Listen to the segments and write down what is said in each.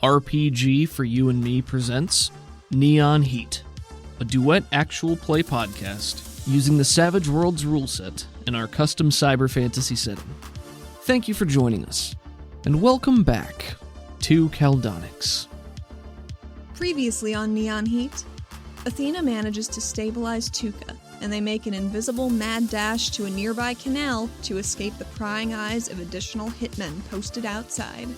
RPG for You and Me presents Neon Heat, a duet actual play podcast using the Savage Worlds rule set in our custom cyber fantasy setting. Thank you for joining us, and welcome back to Caldonics. Previously on Neon Heat, Athena manages to stabilize Tuca, and they make an invisible mad dash to a nearby canal to escape the prying eyes of additional hitmen posted outside.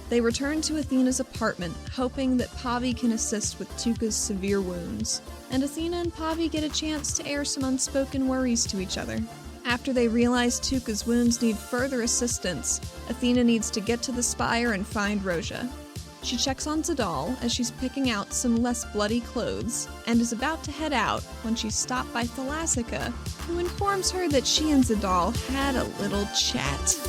They return to Athena's apartment, hoping that Pavi can assist with Tuca's severe wounds, and Athena and Pavi get a chance to air some unspoken worries to each other. After they realize Tuca's wounds need further assistance, Athena needs to get to the spire and find Roja. She checks on Zadal as she's picking out some less bloody clothes, and is about to head out when she's stopped by Thalassica, who informs her that she and Zadal had a little chat.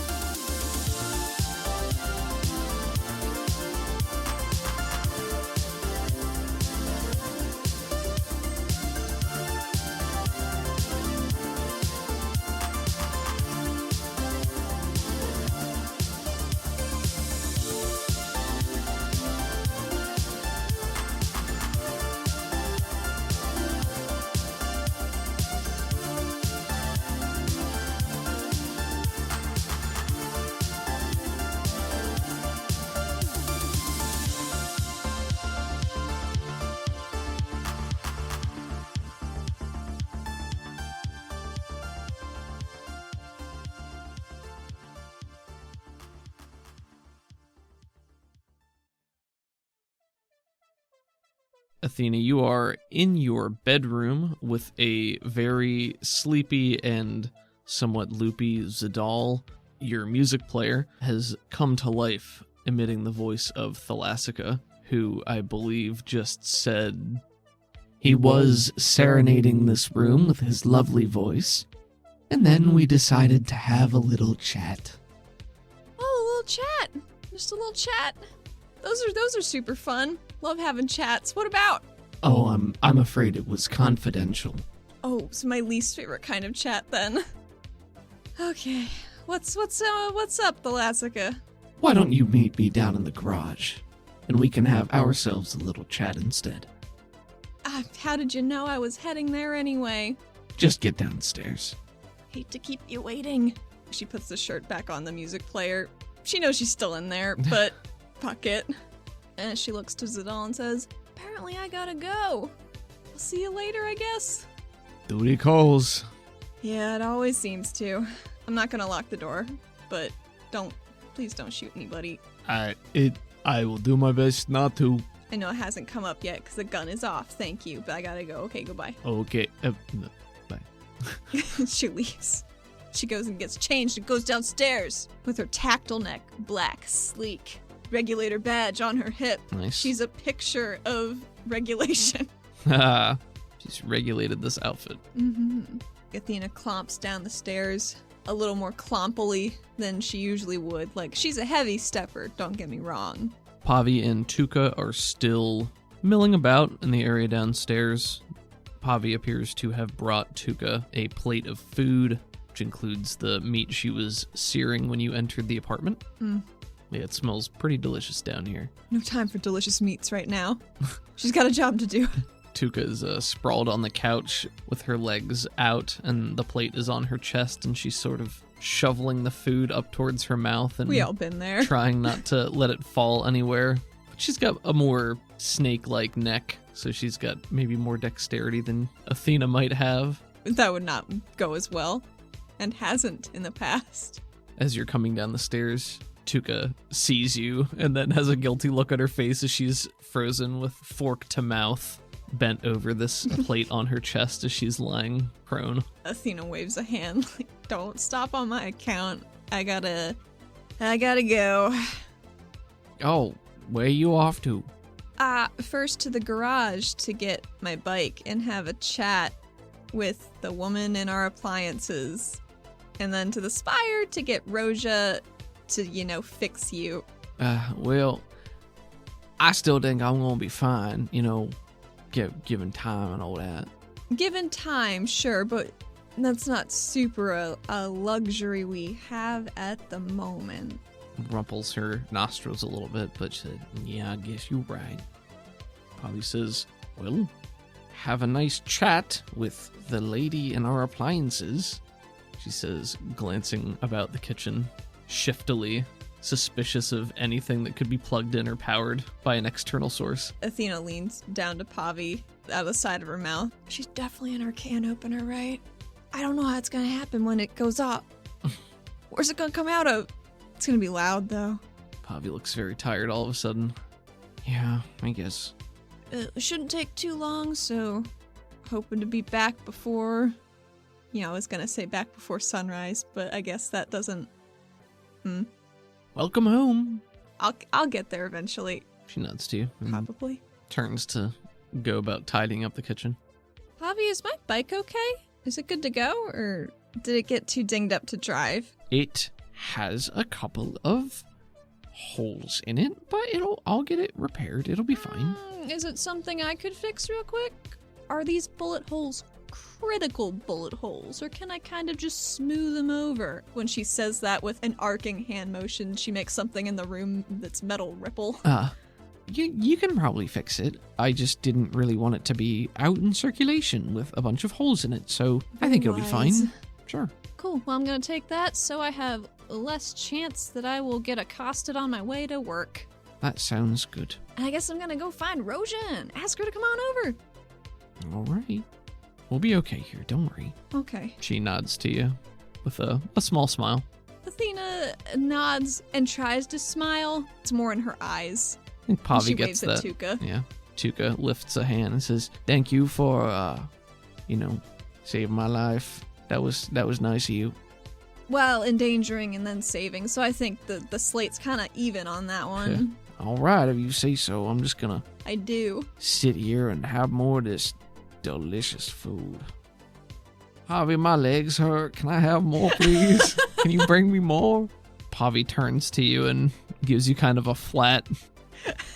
Athena, you are in your bedroom with a very sleepy and somewhat loopy Zadal. Your music player has come to life, emitting the voice of Thalassica, who I believe just said, "He was serenading this room with his lovely voice, and then we decided to have a little chat." Oh, a little chat. Just a little chat. Those are super fun. Love having chats. What about? Oh, I'm afraid it was confidential. Oh, it's my least favorite kind of chat then. Okay. What's up, Thalassica? Why don't you meet me down in the garage, and we can have ourselves a little chat instead. How did you know I was heading there anyway? Just get downstairs. Hate to keep you waiting. She puts the shirt back on the music player. She knows she's still in there, but fuck it. And she looks to Zadal and says, "Apparently I gotta go. I'll see you later, I guess." Duty calls. Yeah, it always seems to. I'm not gonna lock the door, but please don't shoot anybody. I will do my best not to. I know it hasn't come up yet because the gun is off, thank you, but I gotta go. Okay, goodbye. Okay, no, bye. She leaves. She goes and gets changed and goes downstairs with her tactile neck, black, sleek, regulator badge on her hip. Nice. She's a picture of regulation. She's regulated this outfit. Mm-hmm. Athena clomps down the stairs a little more clompily than she usually would. Like, she's a heavy stepper, don't get me wrong. Pavi and Tuca are still milling about in the area downstairs. Pavi appears to have brought Tuca a plate of food, which includes the meat she was searing when you entered the apartment. Yeah, it smells pretty delicious down here. No time for delicious meats right now. She's got a job to do. Tuca is sprawled on the couch with her legs out, and the plate is on her chest, and she's sort of shoveling the food up towards her mouth and we all been there. Trying not to let it fall anywhere. But she's got a more snake-like neck, so she's got maybe more dexterity than Athena might have. That would not go as well, and hasn't in the past. As you're coming down the stairs, Tuca sees you and then has a guilty look at her face as she's frozen with fork to mouth, bent over this plate on her chest as she's lying prone. Athena waves a hand, like, "Don't stop on my account. I gotta go." Oh, where you off to? First to the garage to get my bike and have a chat with the woman in our appliances. And then to the spire to get Roja to, fix you. Well, I still think I'm gonna be fine, given time and all that. Given time, sure, but that's not super a luxury we have at the moment. rumples her nostrils a little bit, but she said, yeah, I guess you're right. Pavi says, well, have a nice chat with the lady in our appliances, she says, glancing about the kitchen, shiftily, suspicious of anything that could be plugged in or powered by an external source. Athena leans down to Pavi out of the side of her mouth. She's definitely in her can opener, right? I don't know how it's gonna happen when it goes up. Where's it gonna come out of? It's gonna be loud, though. Pavi looks very tired all of a sudden. Yeah, I guess. It shouldn't take too long, so hoping to be back before... I was gonna say back before sunrise, but I guess that doesn't... Welcome home. I'll get there eventually. She nods to you. Probably. Turns to go about tidying up the kitchen. Pavi, is my bike okay? Is it good to go, or did it get too dinged up to drive? It has a couple of holes in it, but I'll get it repaired. It'll be fine. Is it something I could fix real quick? Are these bullet holes critical bullet holes, or can I kind of just smooth them over? When she says that with an arcing hand motion, she makes something in the room that's metal ripple. You can probably fix it. I just didn't really want it to be out in circulation with a bunch of holes in it, so I think it'll be fine. Sure. Cool. Well, I'm gonna take that so I have less chance that I will get accosted on my way to work. That sounds good. And I guess I'm gonna go find Roja and ask her to come on over. All right. We'll be okay here, don't worry. Okay. She nods to you with a small smile. Athena nods and tries to smile. It's more in her eyes. I think Pavi she gets waves that. at Tuka. Yeah. Tuka lifts a hand and says, thank you for, saving my life. That was nice of you. Well, endangering and then saving, so I think the slate's kind of even on that one. Okay. All right, if you say so. I'm just gonna... I do. Sit here and have more of this delicious food. Pavi, my legs hurt. Can I have more, please? Can you bring me more? Pavi turns to you and gives you kind of a flat,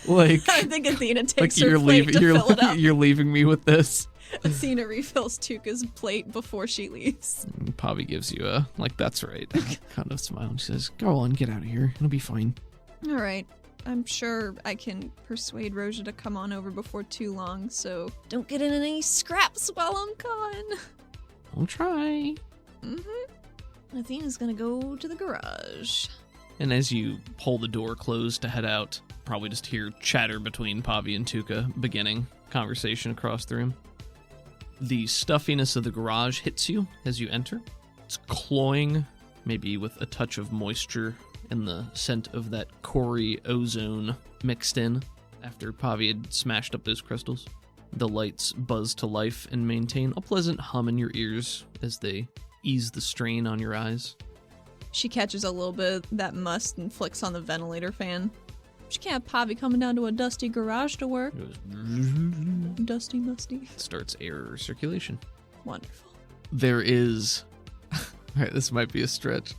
I think Athena takes her you're plate to fill it up. You're leaving me with this. Athena refills Tuka's plate before she leaves. And Pavi gives you a, that's right, kind of smile. And she says, go on, get out of here. It'll be fine. All right. I'm sure I can persuade Roja to come on over before too long, so don't get in any scraps while I'm gone. I'll try. Athena's gonna go to the garage. And as you pull the door closed to head out, probably just hear chatter between Pavi and Tuka beginning conversation across the room. The stuffiness of the garage hits you as you enter. It's cloying, maybe with a touch of moisture and the scent of that Cori ozone mixed in after Pavi had smashed up those crystals. The lights buzz to life and maintain a pleasant hum in your ears as they ease the strain on your eyes. She catches a little bit of that must and flicks on the ventilator fan. She can't have Pavi coming down to a dusty garage to work. It goes... Dusty, musty. Starts air circulation. Wonderful. There is... Alright, this might be a stretch.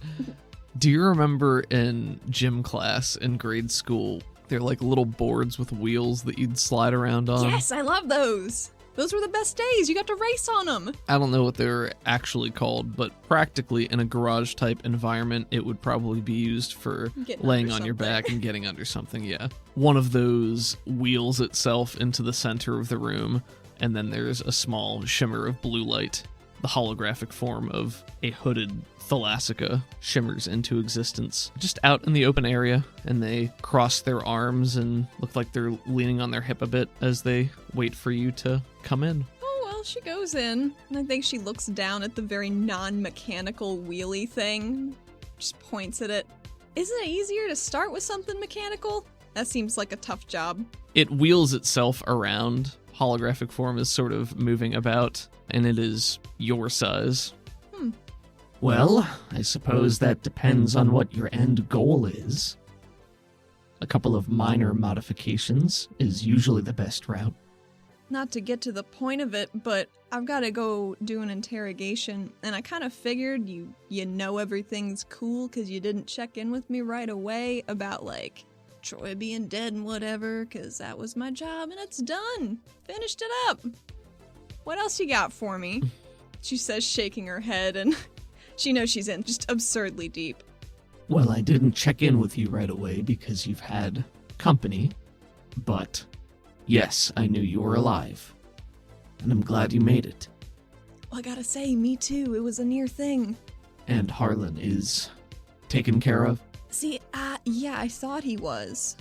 Do you remember in gym class in grade school, they're like little boards with wheels that you'd slide around on? Yes, I love those. Those were the best days. You got to race on them. I don't know what they're actually called, but practically in a garage type environment, it would probably be used for laying on your back and getting under something, yeah. One of those wheels itself into the center of the room, and then there's a small shimmer of blue light. The holographic form of a hooded Thalassica shimmers into existence just out in the open area, and they cross their arms and look like they're leaning on their hip a bit as they wait for you to come in. Oh, well, she goes in, and I think she looks down at the very non-mechanical wheelie thing, just points at it. Isn't it easier to start with something mechanical? That seems like a tough job. It wheels itself around. Holographic form is sort of moving about, and it is your size. Well, I suppose that depends on what your end goal is. A couple of minor modifications is usually the best route. Not to get to the point of it, but I've got to go do an interrogation, and I kind of figured you know everything's cool because you didn't check in with me right away about, like, Troy being dead and whatever, because that was my job, and it's done. Finished it up. What else you got for me? She says, shaking her head, and she knows she's in just absurdly deep. Well, I didn't check in with you right away because you've had company, but yes, I knew you were alive, and I'm glad you made it. Well, I gotta say, me too. It was a near thing. And Harlan is taken care of? See, yeah, I thought he was.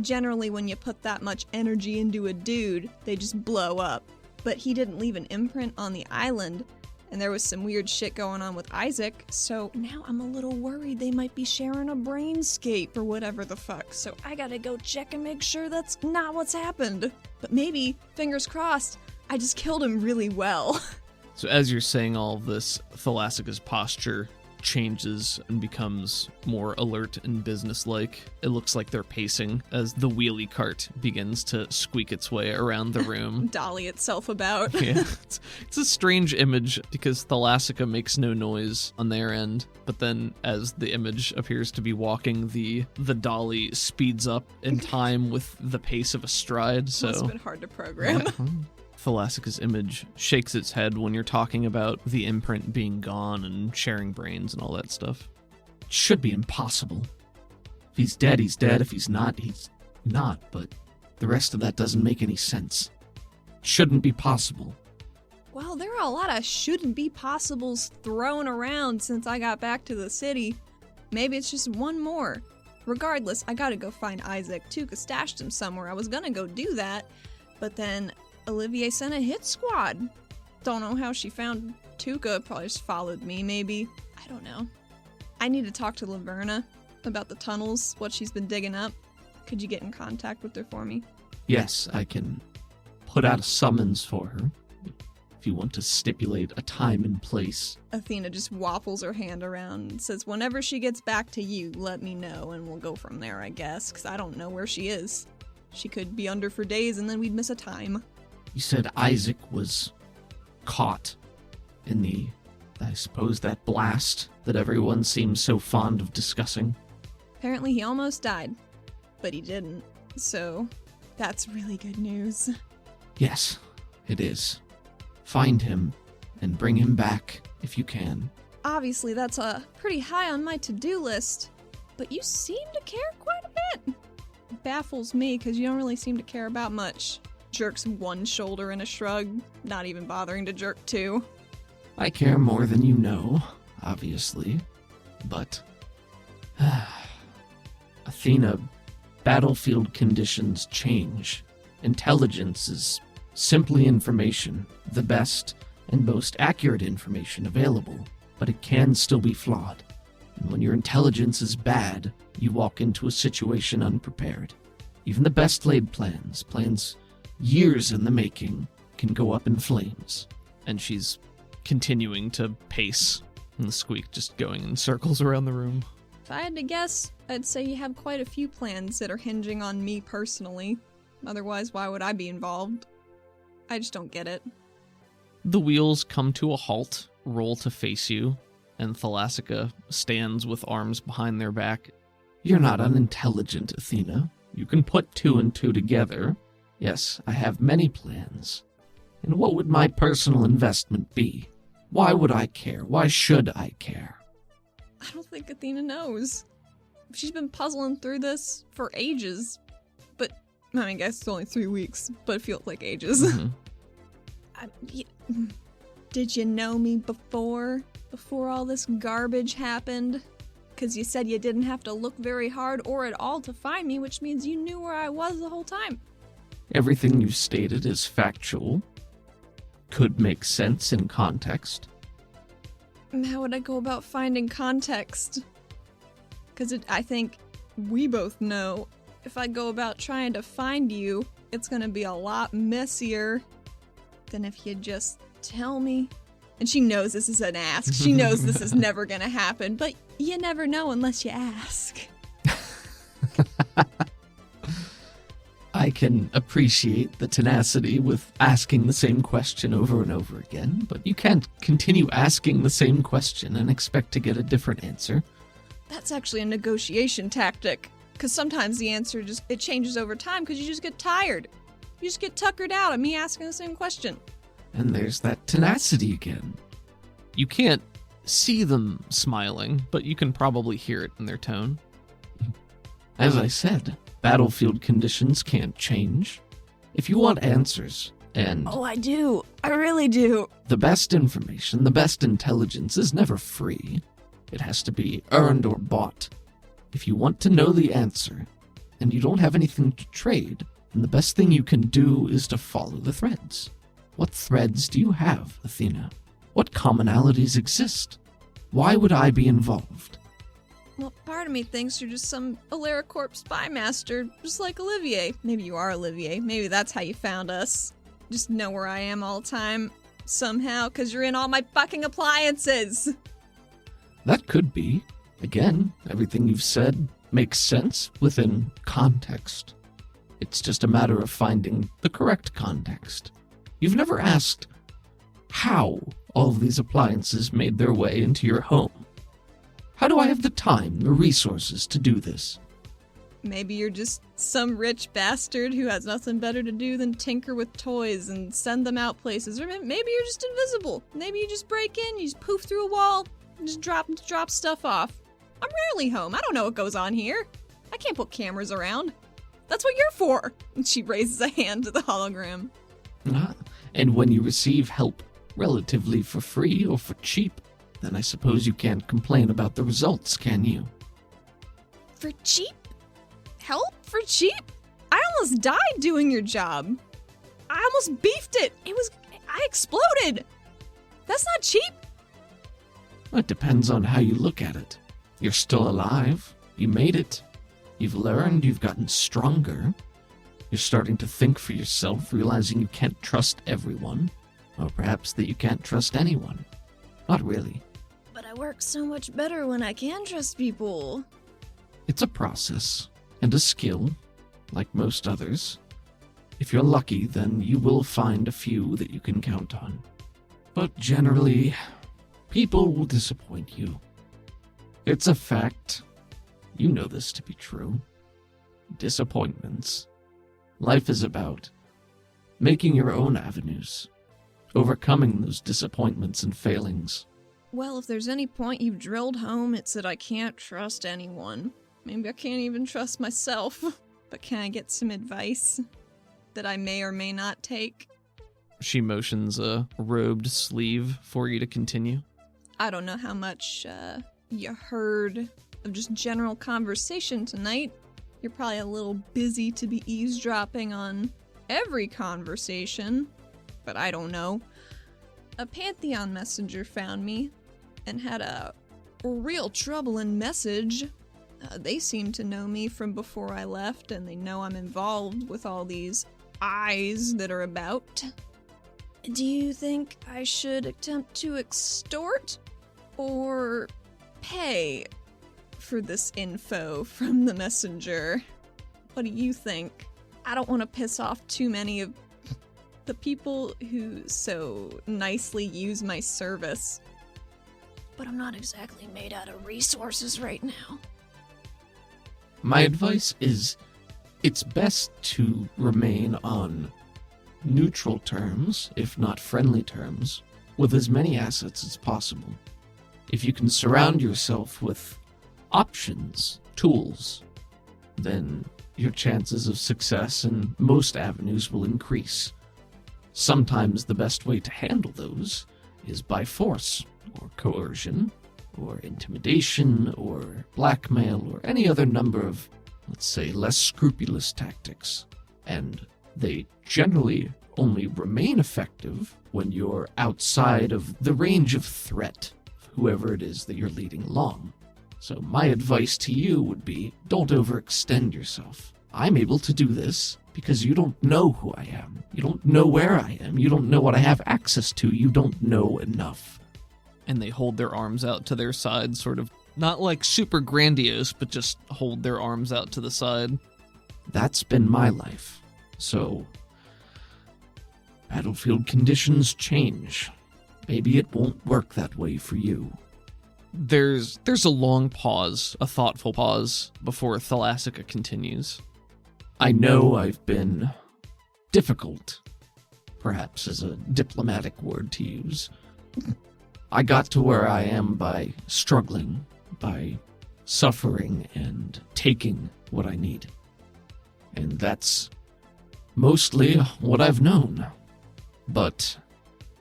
Generally, when you put that much energy into a dude, they just blow up. But he didn't leave an imprint on the island, and there was some weird shit going on with Isaac, so now I'm a little worried they might be sharing a brainscape or whatever the fuck, so I gotta go check and make sure that's not what's happened. But maybe, fingers crossed, I just killed him really well. So as you're saying all of this, Thalasica's posture changes and becomes more alert and businesslike. It looks like they're pacing as the wheelie cart begins to squeak its way around the room. Dolly itself about. Yeah, it's a strange image because Thalasica makes no noise on their end, but then as the image appears to be walking, the dolly speeds up in time with the pace of a stride. So Must have been hard to program. Thalasica's image shakes its head when you're talking about the imprint being gone and sharing brains and all that stuff. It should be impossible. If he's dead, he's dead. If he's not, he's not. But the rest of that doesn't make any sense. Shouldn't be possible. Well, there are a lot of shouldn't be possibles thrown around since I got back to the city. Maybe it's just one more. Regardless, I gotta go find Isaac. Tuka stashed him somewhere. I was gonna go do that, but then Olivier sent a hit squad. Don't know how she found Tuka. Probably just followed me, maybe. I don't know. I need to talk to Laverna about the tunnels, what she's been digging up. Could you get in contact with her for me? Yes, I can put out a summons for her. If you want to stipulate a time and place. Athena just waffles her hand around and says, whenever she gets back to you, let me know, and we'll go from there, I guess, because I don't know where she is. She could be under for days, and then we'd miss a time. You said Isaac was caught in I suppose, that blast that everyone seems so fond of discussing. Apparently he almost died, but he didn't, so that's really good news. Yes, it is. Find him and bring him back if you can. Obviously, that's pretty high on my to-do list, but you seem to care quite a bit. It baffles me, because you don't really seem to care about much. Jerks one shoulder in a shrug, not even bothering to jerk two. I care more than you know, obviously, but... Athena, battlefield conditions change. Intelligence is simply information, the best and most accurate information available, but it can still be flawed. And when your intelligence is bad, you walk into a situation unprepared. Even the best laid plans years in the making, can go up in flames. And she's continuing to pace, and the squeak just going in circles around the room. If I had to guess, I'd say you have quite a few plans that are hinging on me personally. Otherwise, why would I be involved? I just don't get it. The wheels come to a halt, roll to face you, and Thalasica stands with arms behind their back. You're not unintelligent, Athena. You can put two and two together. Yes, I have many plans. And what would my personal investment be? Why would I care? Why should I care? I don't think Athena knows. She's been puzzling through this for ages. But, I mean, I guess it's only 3 weeks, but it feels like ages. Mm-hmm. Did you know me before all this garbage happened? Because you said you didn't have to look very hard or at all to find me, which means you knew where I was the whole time. Everything you stated is factual. Could make sense in context. How would I go about finding context? Because I think we both know if I go about trying to find you, it's going to be a lot messier than if you just tell me. And she knows this is an ask. She knows this is never going to happen, but you never know unless you ask. I can appreciate the tenacity with asking the same question over and over again, but you can't continue asking the same question and expect to get a different answer. That's actually a negotiation tactic, because sometimes the answer it changes over time because you just get tired. You just get tuckered out of me asking the same question. And there's that tenacity again. You can't see them smiling, but you can probably hear it in their tone. As I said, battlefield conditions can't change. If you want answers, and Oh, I do. I really do. the best information, the best intelligence is never free. It has to be earned or bought. If you want to know the answer, and you don't have anything to trade, then the best thing you can do is to follow the threads. What threads do you have, Athena? What commonalities exist? Why would I be involved? Well, part of me thinks you're just some AlariCorp spy master, just like Olivier. Maybe you are Olivier. Maybe that's how you found us. Just know where I am all the time, somehow, because you're in all my fucking appliances. That could be. Again, everything you've said makes sense within context. It's just a matter of finding the correct context. You've never asked how all of these appliances made their way into your home. How do I have the time, the resources to do this? Maybe you're just some rich bastard who has nothing better to do than tinker with toys and send them out places. Or maybe you're just invisible. Maybe you just break in, you just poof through a wall, and just drop stuff off. I'm rarely home. I don't know what goes on here. I can't put cameras around. That's what you're for. And she raises a hand to the hologram. And when you receive help relatively for free or for cheap, then I suppose you can't complain about the results, can you? For cheap? Help for cheap? I almost died doing your job. I almost beefed it. I exploded. That's not cheap. It depends on how you look at it. You're still alive. You made it. You've learned. You've gotten stronger. You're starting to think for yourself, realizing you can't trust everyone. Or perhaps that you can't trust anyone. Not really. But I work so much better when I can trust people. It's a process and a skill, like most others. If you're lucky, then you will find a few that you can count on. But generally, people will disappoint you. It's a fact. You know this to be true. Disappointments. Life is about making your own avenues, overcoming those disappointments and failings. Well, if there's any point you've drilled home, it's that I can't trust anyone. Maybe I can't even trust myself. But can I get some advice that I may or may not take? She motions a robed sleeve for you to continue. I don't know how much you heard of just general conversation tonight. You're probably a little busy to be eavesdropping on every conversation, but I don't know. A Pantheon messenger found me and had a real troubling message. They seem to know me from before I left, and they know I'm involved with all these eyes that are about. Do you think I should attempt to extort or pay for this info from the messenger? What do you think? I don't want to piss off too many of the people who so nicely use my service. But I'm not exactly made out of resources right now. My advice is, it's best to remain on neutral terms, if not friendly terms, with as many assets as possible. If you can surround yourself with options, tools, then your chances of success in most avenues will increase. Sometimes the best way to handle those is by force, or coercion, or intimidation, or blackmail, or any other number of, let's say, less scrupulous tactics. And they generally only remain effective when you're outside of the range of threat of whoever it is that you're leading along. So my advice to you would be, don't overextend yourself. I'm able to do this because you don't know who I am. You don't know where I am. You don't know what I have access to. You don't know enough. And they hold their arms out to their side, sort of, not like super grandiose, but just hold their arms out to the side. That's been my life. So, battlefield conditions change. Maybe it won't work that way for you. There's a long pause, a thoughtful pause, before Thalassica continues. I know I've been difficult, perhaps is a diplomatic word to use. I got to where I am by struggling, by suffering and taking what I need. And that's mostly what I've known. But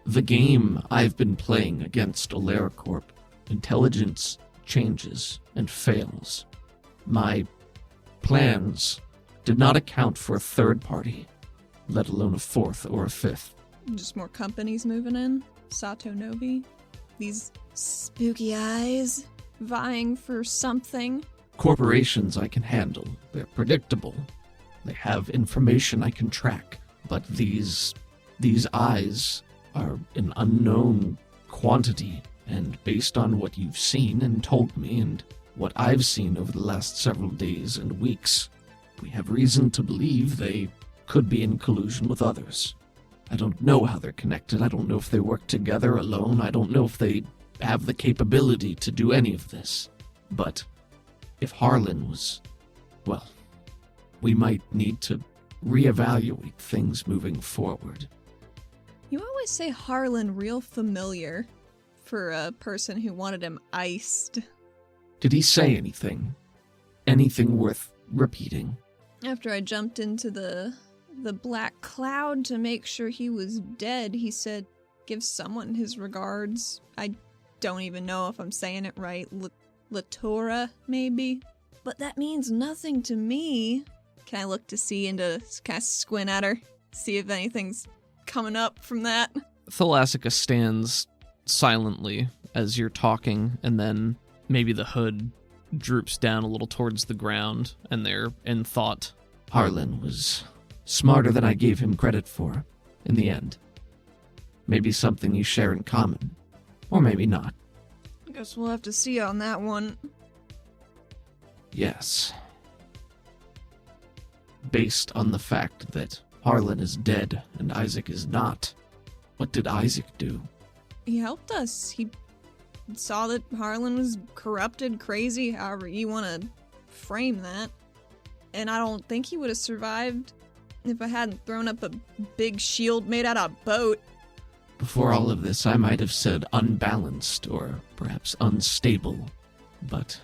the game I've been playing against AleraCorp, intelligence changes and fails. My plans did not account for a third party, let alone a fourth or a fifth. Just more companies moving in. Sato Novi. These spooky eyes vying for something. Corporations I can handle. They're predictable. They have information I can track. But these eyes are an unknown quantity, and based on what you've seen and told me and what I've seen over the last several days and weeks, we have reason to believe they could be in collusion with others. I don't know how they're connected. I don't know if they work together alone. I don't know if they have the capability to do any of this. But if Harlan was, well, we might need to reevaluate things moving forward. You always say Harlan real familiar for a person who wanted him iced. Did he say anything? Anything worth repeating? After I jumped into the black cloud to make sure he was dead, he said, give someone his regards. I don't even know if I'm saying it right. Latora, maybe? But that means nothing to me. Can I look to see and to kind of squint at her? See if anything's coming up from that? Thalassica stands silently as you're talking, and then maybe the hood droops down a little towards the ground, and they're in thought. Harlan was smarter than I gave him credit for, in the end. Maybe something you share in common. Or maybe not. Guess we'll have to see on that one. Yes. Based on the fact that Harlan is dead and Isaac is not, what did Isaac do? He helped us. He saw that Harlan was corrupted, crazy, however you want to frame that. And I don't think he would have survived if I hadn't thrown up a big shield made out of boat. Before all of this, I might have said unbalanced or perhaps unstable. But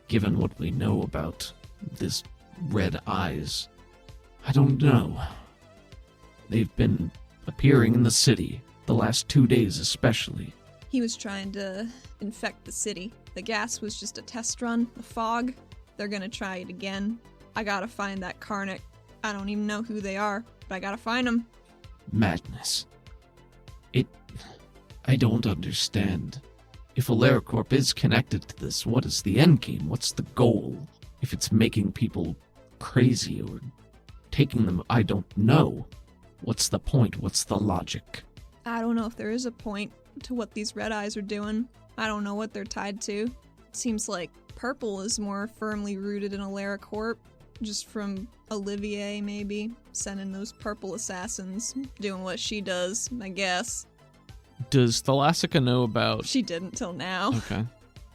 given what we know about this red eyes, I don't know. They've been appearing in the city, the last 2 days especially. He was trying to infect the city. The gas was just a test run, the fog. They're gonna try it again. I gotta find that Karnak. I don't even know who they are, but I gotta find them. Madness. I don't understand. If AleraCorp is connected to this, what is the endgame? What's the goal? If it's making people crazy or taking them, I don't know. What's the point? What's the logic? I don't know if there is a point to what these red eyes are doing. I don't know what they're tied to. It seems like purple is more firmly rooted in AleraCorp, just from Olivier maybe, sending those purple assassins, doing what she does, I guess. Does Thalassica know about... She didn't till now. Okay.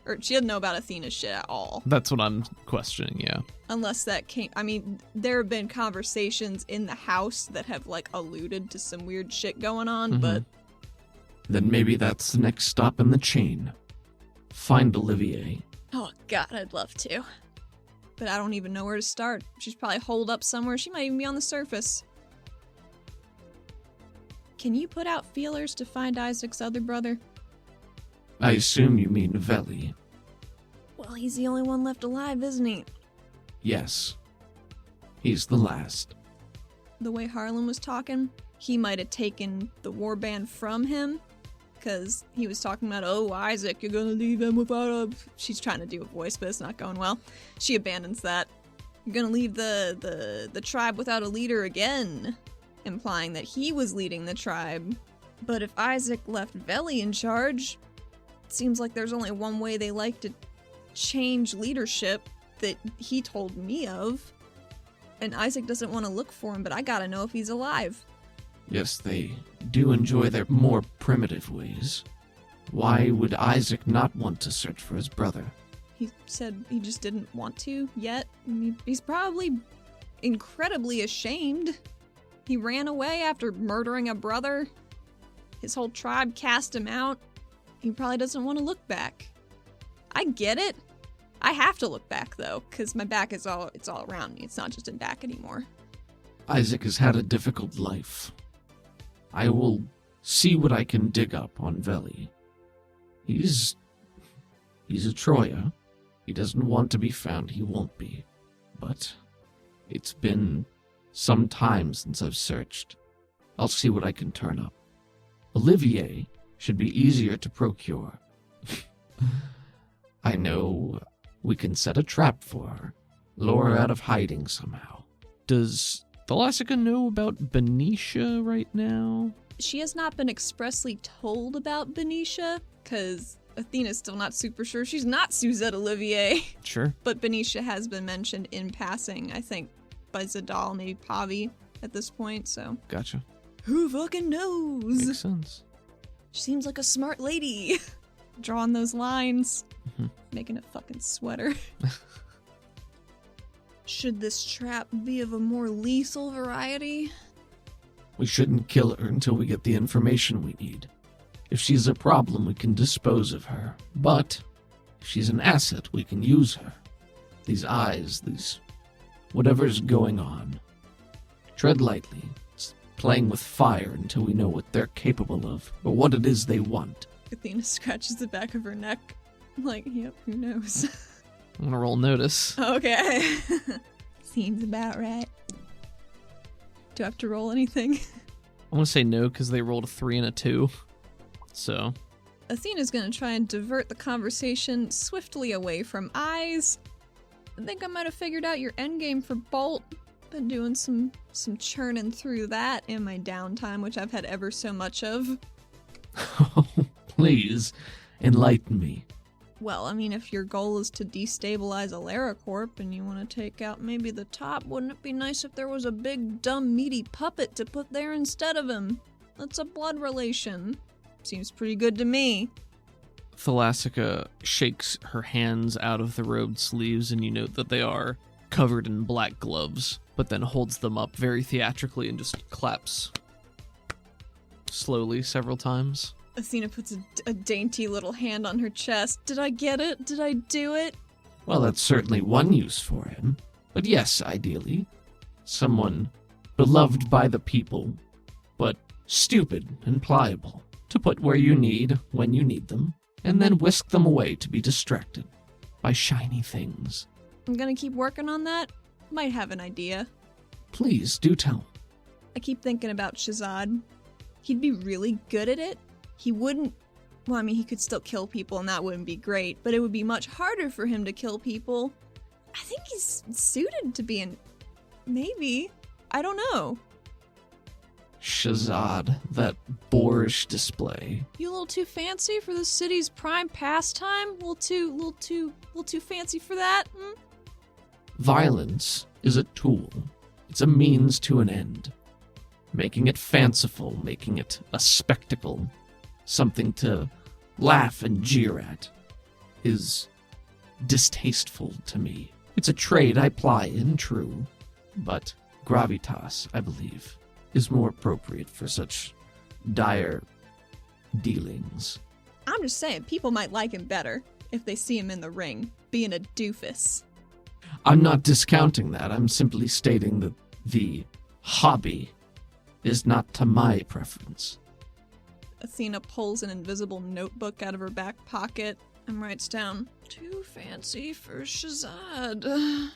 Or she didn't know about Athena's shit at all. That's what I'm questioning, yeah. Unless that came... I mean, there have been conversations in the house that have, like, alluded to some weird shit going on, but... Then maybe that's the next stop in the chain. Find Olivier. Oh, God, I'd love to. But I don't even know where to start. She's probably holed up somewhere. She might even be on the surface. Can you put out feelers to find Isaac's other brother? I assume you mean Veli. Well, he's the only one left alive, isn't he? Yes. He's the last. The way Harlan was talking, he might have taken the warband from him. Because he was talking about, oh, Isaac, you're gonna leave him without a... She's trying to do a voice, but it's not going well. She abandons that. You're gonna leave the tribe without a leader again. Implying that he was leading the tribe. But if Isaac left Veli in charge, it seems like there's only one way they like to change leadership that he told me of. And Isaac doesn't want to look for him, but I gotta know if he's alive. Yes, they do enjoy their more primitive ways. Why would Isaac not want to search for his brother? He said he just didn't want to yet. I mean, he's probably incredibly ashamed. He ran away after murdering a brother. His whole tribe cast him out. He probably doesn't want to look back. I get it. I have to look back, though, because my back it's all around me. It's not just in back anymore. Isaac has had a difficult life. I will see what I can dig up on Veli. He's a Troya. He doesn't want to be found, he won't be. But it's been some time since I've searched. I'll see what I can turn up. Olivier should be easier to procure. I know we can set a trap for her, lure her out of hiding somehow. Does Thalassica know about Benicia right now? She has not been expressly told about Benicia, because Athena's still not super sure. She's not Suzette Olivier. Sure. But Benicia has been mentioned in passing, I think, by Zadal, maybe Pavi at this point, so. Gotcha. Who fucking knows? Makes sense. She seems like a smart lady. Drawing those lines. Mm-hmm. Making a fucking sweater. Should this trap be of a more lethal variety? We shouldn't kill her until we get the information we need. If she's a problem, we can dispose of her. But if she's an asset, we can use her. These eyes, whatever's going on. Tread lightly. It's playing with fire until we know what they're capable of, or what it is they want. Athena scratches the back of her neck. I'm like, yep, who knows? I'm gonna roll notice. Okay. Seems about right. Do I have to roll anything? I'm gonna say no because they rolled a 3 and a 2. So. Athena's gonna try and divert the conversation swiftly away from eyes. I think I might have figured out your endgame for Bolt. Been doing some churning through that in my downtime, which I've had ever so much of. Oh, please, enlighten me. Well, I mean, if your goal is to destabilize AlaraCorp and you want to take out maybe the top, wouldn't it be nice if there was a big, dumb, meaty puppet to put there instead of him? That's a blood relation. Seems pretty good to me. Thalassica shakes her hands out of the robed sleeves, and you note that they are covered in black gloves, but then holds them up very theatrically and just claps slowly several times. Athena puts a dainty little hand on her chest. Did I get it? Did I do it? Well, that's certainly one use for him. But yes, ideally. Someone beloved by the people, but stupid and pliable, to put where you need, when you need them, and then whisk them away to be distracted by shiny things. I'm gonna keep working on that. Might have an idea. Please, do tell. I keep thinking about Shazad. He'd be really good at it. He wouldn't... Well, I mean, he could still kill people, and that wouldn't be great, but it would be much harder for him to kill people. I think he's suited to be an... Maybe. I don't know. Shazad, that boorish display. You a little too fancy for the city's prime pastime? A little too fancy for that? Hmm? Violence is a tool. It's a means to an end. Making it fanciful, making it a spectacle, something to laugh and jeer at, is distasteful to me. It's a trade I ply in, true, but gravitas, I believe, is more appropriate for such dire dealings. I'm just saying, people might like him better if they see him in the ring, being a doofus. I'm not discounting that. I'm simply stating that the hobby is not to my preference. Athena pulls an invisible notebook out of her back pocket and writes down, "Too fancy for Shazad."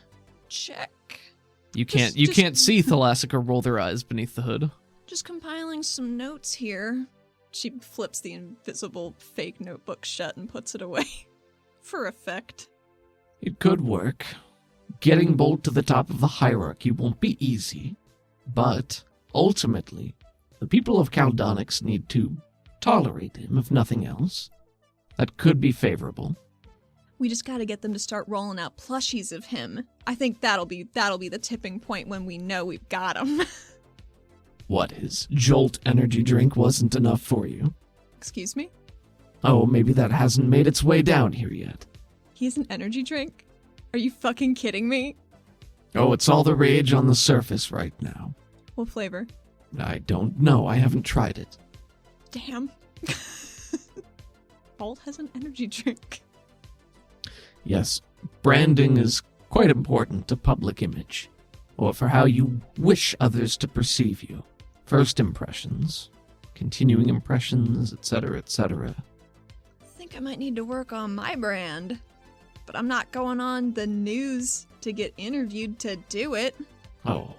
Check. You can't see Thalassica roll their eyes beneath the hood. Just compiling some notes here. She flips the invisible fake notebook shut and puts it away. For effect. It could work. Getting Bolt to the top of the hierarchy won't be easy, but ultimately, the people of Caldonix need to tolerate him, if nothing else. That could be favorable. We just gotta get them to start rolling out plushies of him. I think that'll be the tipping point when we know we've got him. What, his Jolt energy drink wasn't enough for you? Excuse me? Oh, maybe that hasn't made its way down here yet. He has an energy drink? Are you fucking kidding me? Oh, it's all the rage on the surface right now. What flavor? I don't know. I haven't tried it. Damn. Bolt has an energy drink. Yes, branding is quite important to public image, or for how you wish others to perceive you. First impressions, continuing impressions, etc., etc. I think I might need to work on my brand, but I'm not going on the news to get interviewed to do it. Oh,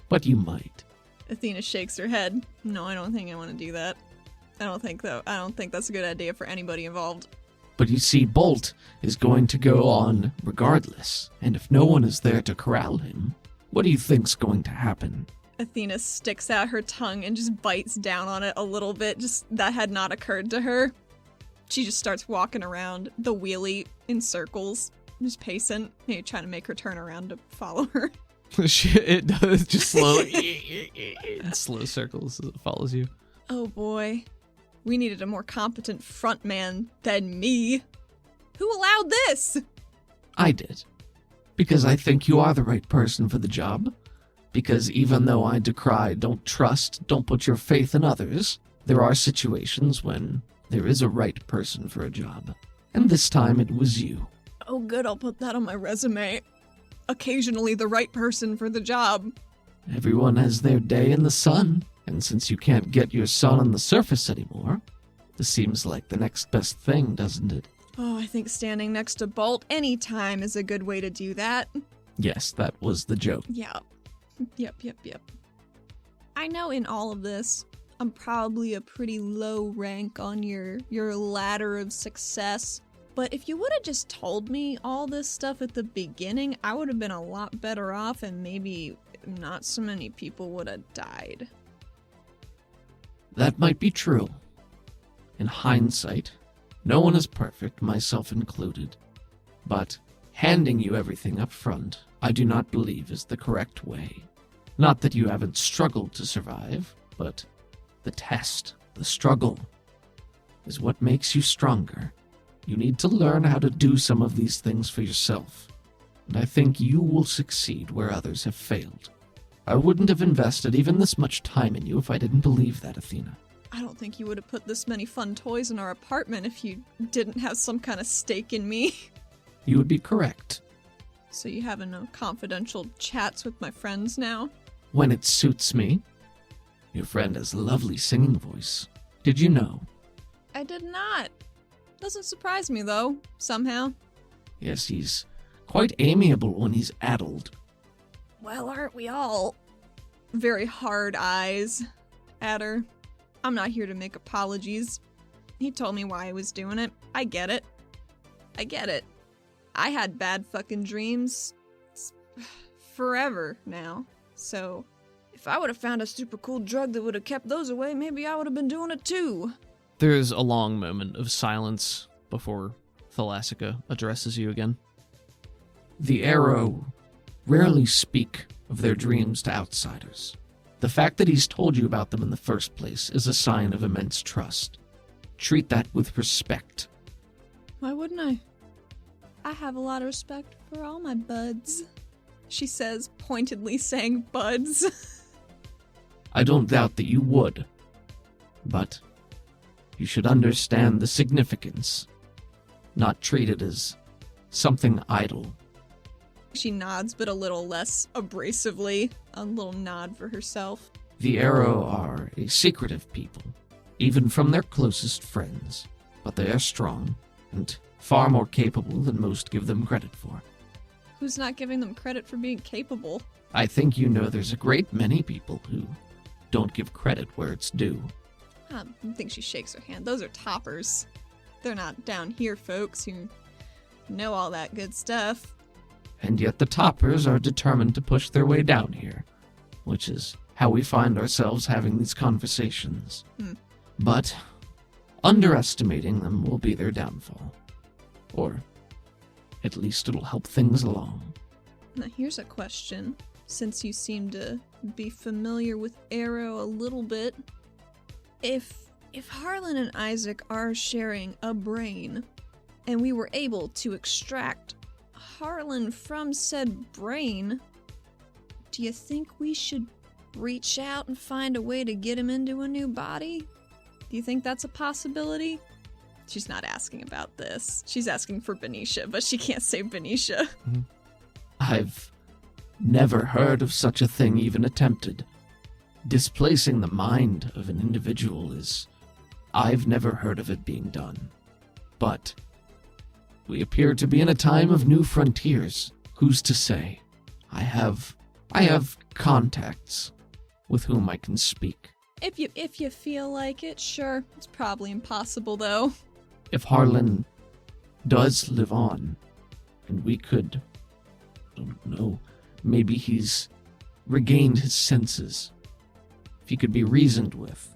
but you might. Athena shakes her head. No, I don't think I want to do that. I don't think that's a good idea for anybody involved. But you see, Bolt is going to go on regardless, and if no one is there to corral him, what do you think's going to happen? Athena sticks out her tongue and just bites down on it a little bit. Just that had not occurred to her. She just starts walking around the wheelie in circles, just pacing, maybe trying to make her turn around to follow her. It does just in slow circles as it follows you. Oh boy. We needed a more competent front man than me. Who allowed this? I did. Because I think you are the right person for the job. Because even though I decry don't trust, don't put your faith in others, there are situations when there is a right person for a job. And this time it was you. Oh good, I'll put that on my resume. Occasionally the right person for the job. Everyone has their day in the sun, and since you can't get your sun on the surface anymore, this seems like the next best thing, doesn't it? Oh, I think standing next to Bolt anytime is a good way to do that. Yes, that was the joke. Yeah. Yep. I know in all of this, I'm probably a pretty low rank on your ladder of success. But if you would have just told me all this stuff at the beginning, I would have been a lot better off and maybe not so many people would have died. That might be true. In hindsight, no one is perfect, myself included. But handing you everything up front, I do not believe is the correct way. Not that you haven't struggled to survive, but the test, the struggle, is what makes you stronger. You need to learn how to do some of these things for yourself, and I think you will succeed where others have failed. I wouldn't have invested even this much time in you if I didn't believe that, Athena. I don't think you would have put this many fun toys in our apartment if you didn't have some kind of stake in me. You would be correct. So you having confidential chats with my friends now? When it suits me. Your friend has a lovely singing voice. Did you know? I did not. Doesn't surprise me, though, somehow. Yes, he's quite amiable when he's addled. Well, aren't we all? Very hard eyes at her. I'm not here to make apologies. He told me why I was doing it. I get it. I had bad fucking dreams forever now. So, if I would have found a super cool drug that would have kept those away, maybe I would have been doing it too. There's a long moment of silence before Thalassica addresses you again. The Arrow rarely speak of their dreams to outsiders. The fact that he's told you about them in the first place is a sign of immense trust. Treat that with respect. Why wouldn't I? I have a lot of respect for all my buds. She says, pointedly saying buds. I don't doubt that you would. But you should understand the significance. Not treat it as something idle. She nods, but a little less abrasively. A little nod for herself. The Arrow are a secretive people, even from their closest friends. But they are strong, and far more capable than most give them credit for. Who's not giving them credit for being capable? I think you know there's a great many people who don't give credit where it's due. I think she shakes her hand. Those are toppers. They're not down here folks who know all that good stuff. And yet the toppers are determined to push their way down here, which is how we find ourselves having these conversations. But underestimating them will be their downfall. Or at least it'll help things along. Now here's a question. Since you seem to be familiar with Arrow a little bit, if Harlan and Isaac are sharing a brain, and we were able to extract Harlan from said brain, do you think we should reach out and find a way to get him into a new body? Do you think that's a possibility? She's not asking about this. She's asking for Benicia, but she can't say Benicia. I've never heard of such a thing even attempted. Displacing the mind of an individual is... I've never heard of it being done. But we appear to be in a time of new frontiers. Who's to say? I have contacts with whom I can speak. If you feel like it, sure. It's probably impossible, though. If Harlan does live on, and we could, I don't know, maybe he's regained his senses. If he could be reasoned with,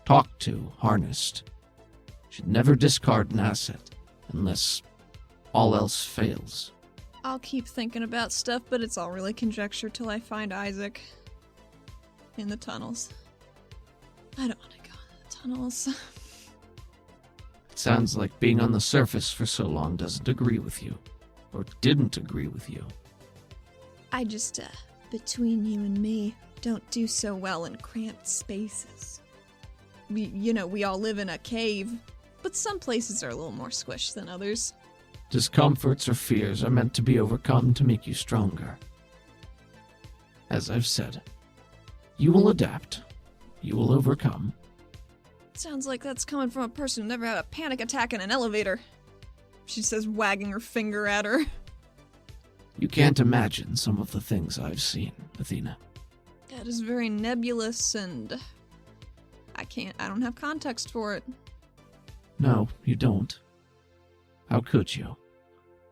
talked to, harnessed, should never discard an asset unless all else fails. I'll keep thinking about stuff, but it's all really conjecture till I find Isaac in the tunnels. I don't want to go in the tunnels. It sounds like being on the surface for so long doesn't agree with you, or didn't agree with you. I just, between you and me, don't do so well in cramped spaces. We all live in a cave, but some places are a little more squished than others. Discomforts or fears are meant to be overcome to make you stronger. As I've said, you will adapt. You will overcome. Sounds like that's coming from a person who never had a panic attack in an elevator. She says, wagging her finger at her. You can't imagine some of the things I've seen, Athena. That is very nebulous, and I don't have context for it. No, you don't. How could you?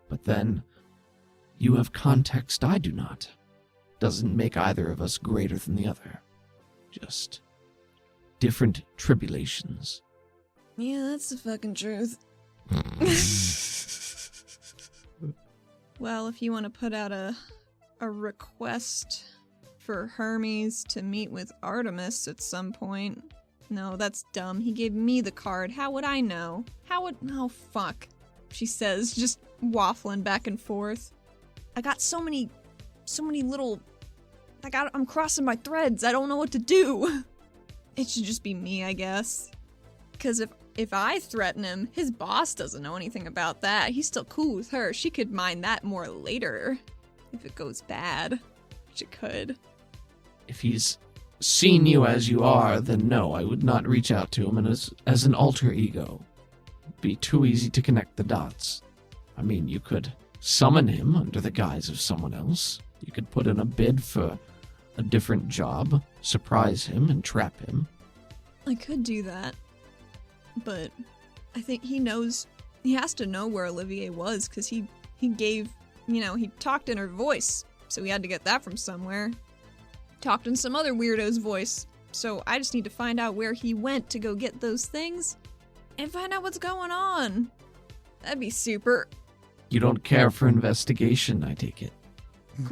But then, you have context I do not. Doesn't make either of us greater than the other. Just different tribulations. Yeah, that's the fucking truth. Well, if you want to put out a request for Hermes to meet with Artemis at some point. No, that's dumb. He gave me the card. How would I know? Oh, fuck. She says, just waffling back and forth. I got so many little... I'm crossing my threads. I don't know what to do. It should just be me, I guess. Because if I threaten him, his boss doesn't know anything about that. He's still cool with her. She could mind that more later. If it goes bad. Which it could. If he's seen you as you are, then no, I would not reach out to him as an alter ego. It'd be too easy to connect the dots. I mean, you could summon him under the guise of someone else. You could put in a bid for a different job, surprise him, and trap him. I could do that. But I think he has to know where Olivier was, because he gave, he talked in her voice, so he had to get that from somewhere. Talked in some other weirdo's voice, so I just need to find out where he went to go get those things, and find out what's going on. That'd be super. You don't care for investigation, I take it.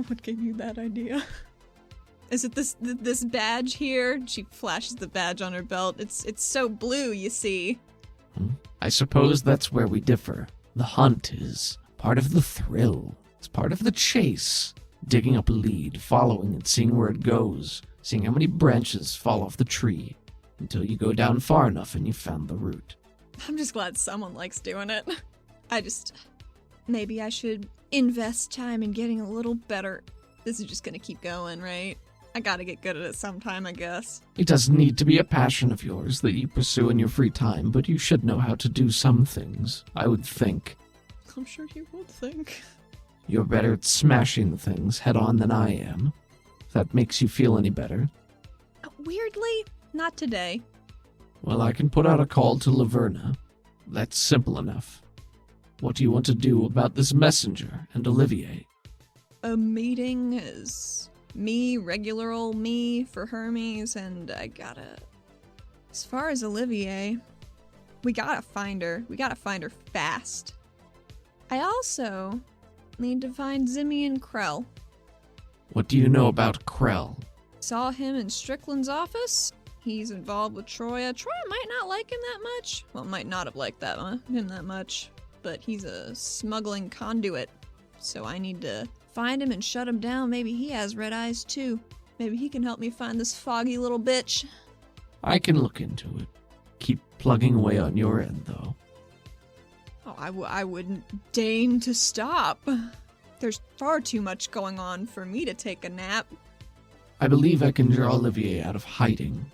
What gave you that idea? Is it this badge here? She flashes the badge on her belt. It's so blue, you see. I suppose that's where we differ. The hunt is part of the thrill. It's part of the chase. Digging up a lead, following it, seeing where it goes, seeing how many branches fall off the tree, until you go down far enough and you've found the root. I'm just glad someone likes doing it. Maybe I should invest time in getting a little better. This is just gonna keep going, right? I gotta get good at it sometime, I guess. It doesn't need to be a passion of yours that you pursue in your free time, but you should know how to do some things, I would think. I'm sure you would think. You're better at smashing things head-on than I am. If that makes you feel any better. Weirdly, not today. Well, I can put out a call to Laverna. That's simple enough. What do you want to do about this messenger and Olivier? A meeting is me, regular old me, for Hermes, and I gotta... As far as Olivier, we gotta find her. We gotta find her fast. I also need to find Zimmy and Krell. What do you know about Krell? Saw him in Strickland's office. He's involved with Troya. Troya might not like him that much. Well, might not have liked him that much. But he's a smuggling conduit. So I need to find him and shut him down. Maybe he has red eyes too. Maybe he can help me find this foggy little bitch. I can look into it. Keep plugging away on your end, though. I wouldn't deign to stop. There's far too much going on for me to take a nap. I believe I can draw Olivier out of hiding,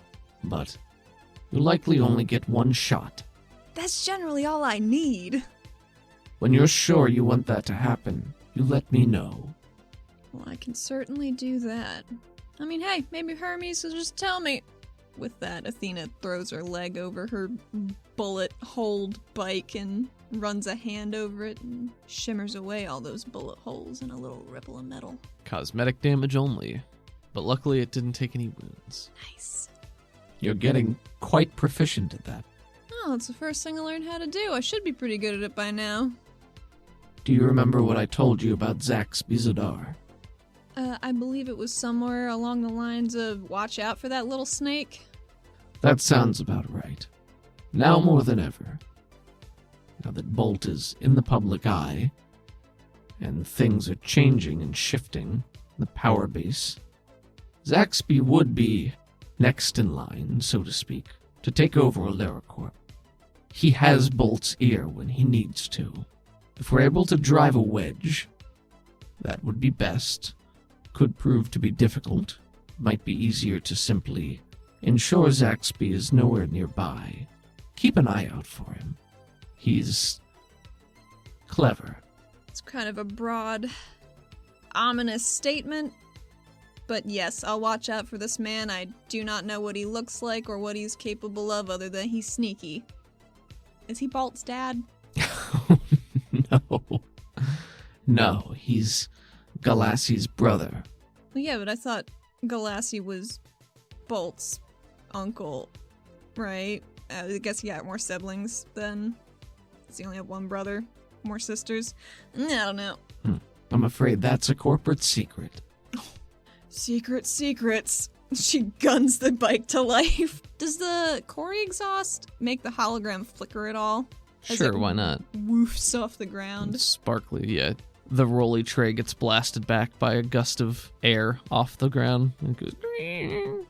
but you'll likely only get one shot. That's generally all I need. When you're sure you want that to happen, you let me know. Well, I can certainly do that. I mean, hey, maybe Hermes will just tell me. With that, Athena throws her leg over her bullet-holed bike and runs a hand over it and shimmers away all those bullet holes in a little ripple of metal. Cosmetic damage only, but luckily it didn't take any wounds. Nice. You're getting quite proficient at that. Oh, it's the first thing I learned how to do. I should be pretty good at it by now. Do you remember what I told you about Zaxby Zadar? I believe it was somewhere along the lines of watch out for that little snake. That sounds about right. Now more than ever. Now that Bolt is in the public eye, and things are changing and shifting, the power base, Zaxby would be next in line, so to speak, to take over AleraCorp. He has Bolt's ear when he needs to. If we're able to drive a wedge, that would be best. Could prove to be difficult. Might be easier to simply ensure Zaxby is nowhere nearby. Keep an eye out for him. He's clever. It's kind of a broad, ominous statement. But yes, I'll watch out for this man. I do not know what he looks like or what he's capable of other than he's sneaky. Is he Bolt's dad? No, he's Galassi's brother. Well, yeah, but I thought Galassi was Bolt's uncle, right? I guess he got more siblings then. Does he only have one brother? More sisters? I don't know. I'm afraid that's a corporate secret. Secrets. She guns the bike to life. Does the Cori exhaust make the hologram flicker at all? Sure, why not? Woofs off the ground. Sparkly, yeah. The rolly tray gets blasted back by a gust of air off the ground. And it goes,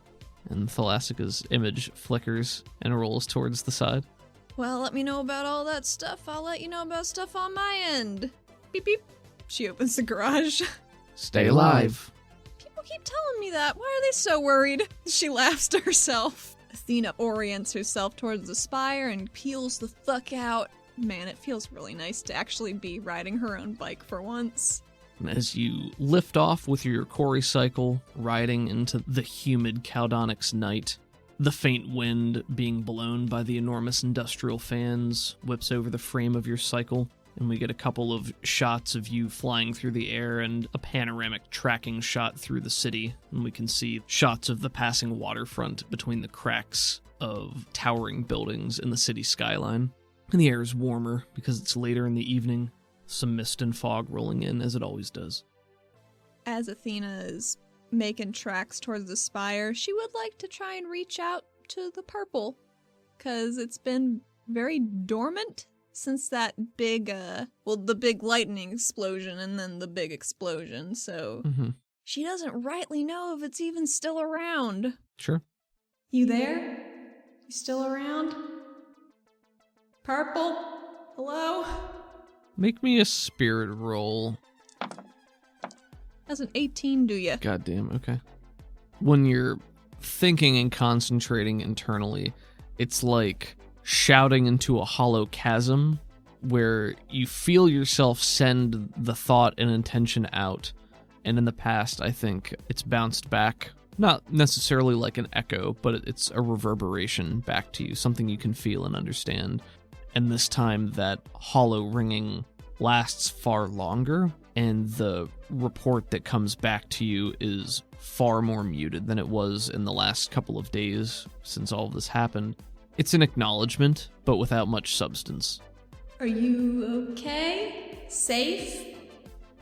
and Thalassica's image flickers and rolls towards the side. Well, let me know about all that stuff. I'll let you know about stuff on my end. Beep beep. She opens the garage. Stay alive. People keep telling me that. Why are they so worried? She laughs to herself. Athena orients herself towards the spire and peels the fuck out. Man, it feels really nice to actually be riding her own bike for once. As you lift off with your Cori cycle, riding into the humid Caldonix night, the faint wind being blown by the enormous industrial fans whips over the frame of your cycle, and we get a couple of shots of you flying through the air and a panoramic tracking shot through the city, and we can see shots of the passing waterfront between the cracks of towering buildings in the city skyline. And the air is warmer because it's later in the evening, some mist and fog rolling in as it always does. As Athena is making tracks towards the spire, she would like to try and reach out to the purple, because it's been very dormant since that big, the big lightning explosion and then the big explosion, so she doesn't rightly know if it's even still around. Sure. You there? You still around? Purple? Hello? Make me a spirit roll. That's an 18, do ya? Goddamn, okay. When you're thinking and concentrating internally, it's like shouting into a hollow chasm where you feel yourself send the thought and intention out. And in the past, I think it's bounced back, not necessarily like an echo, but it's a reverberation back to you, something you can feel and understand. And this time, that hollow ringing lasts far longer, and the report that comes back to you is far more muted than it was in the last couple of days since all of this happened. It's an acknowledgement, but without much substance. Are you okay? Safe?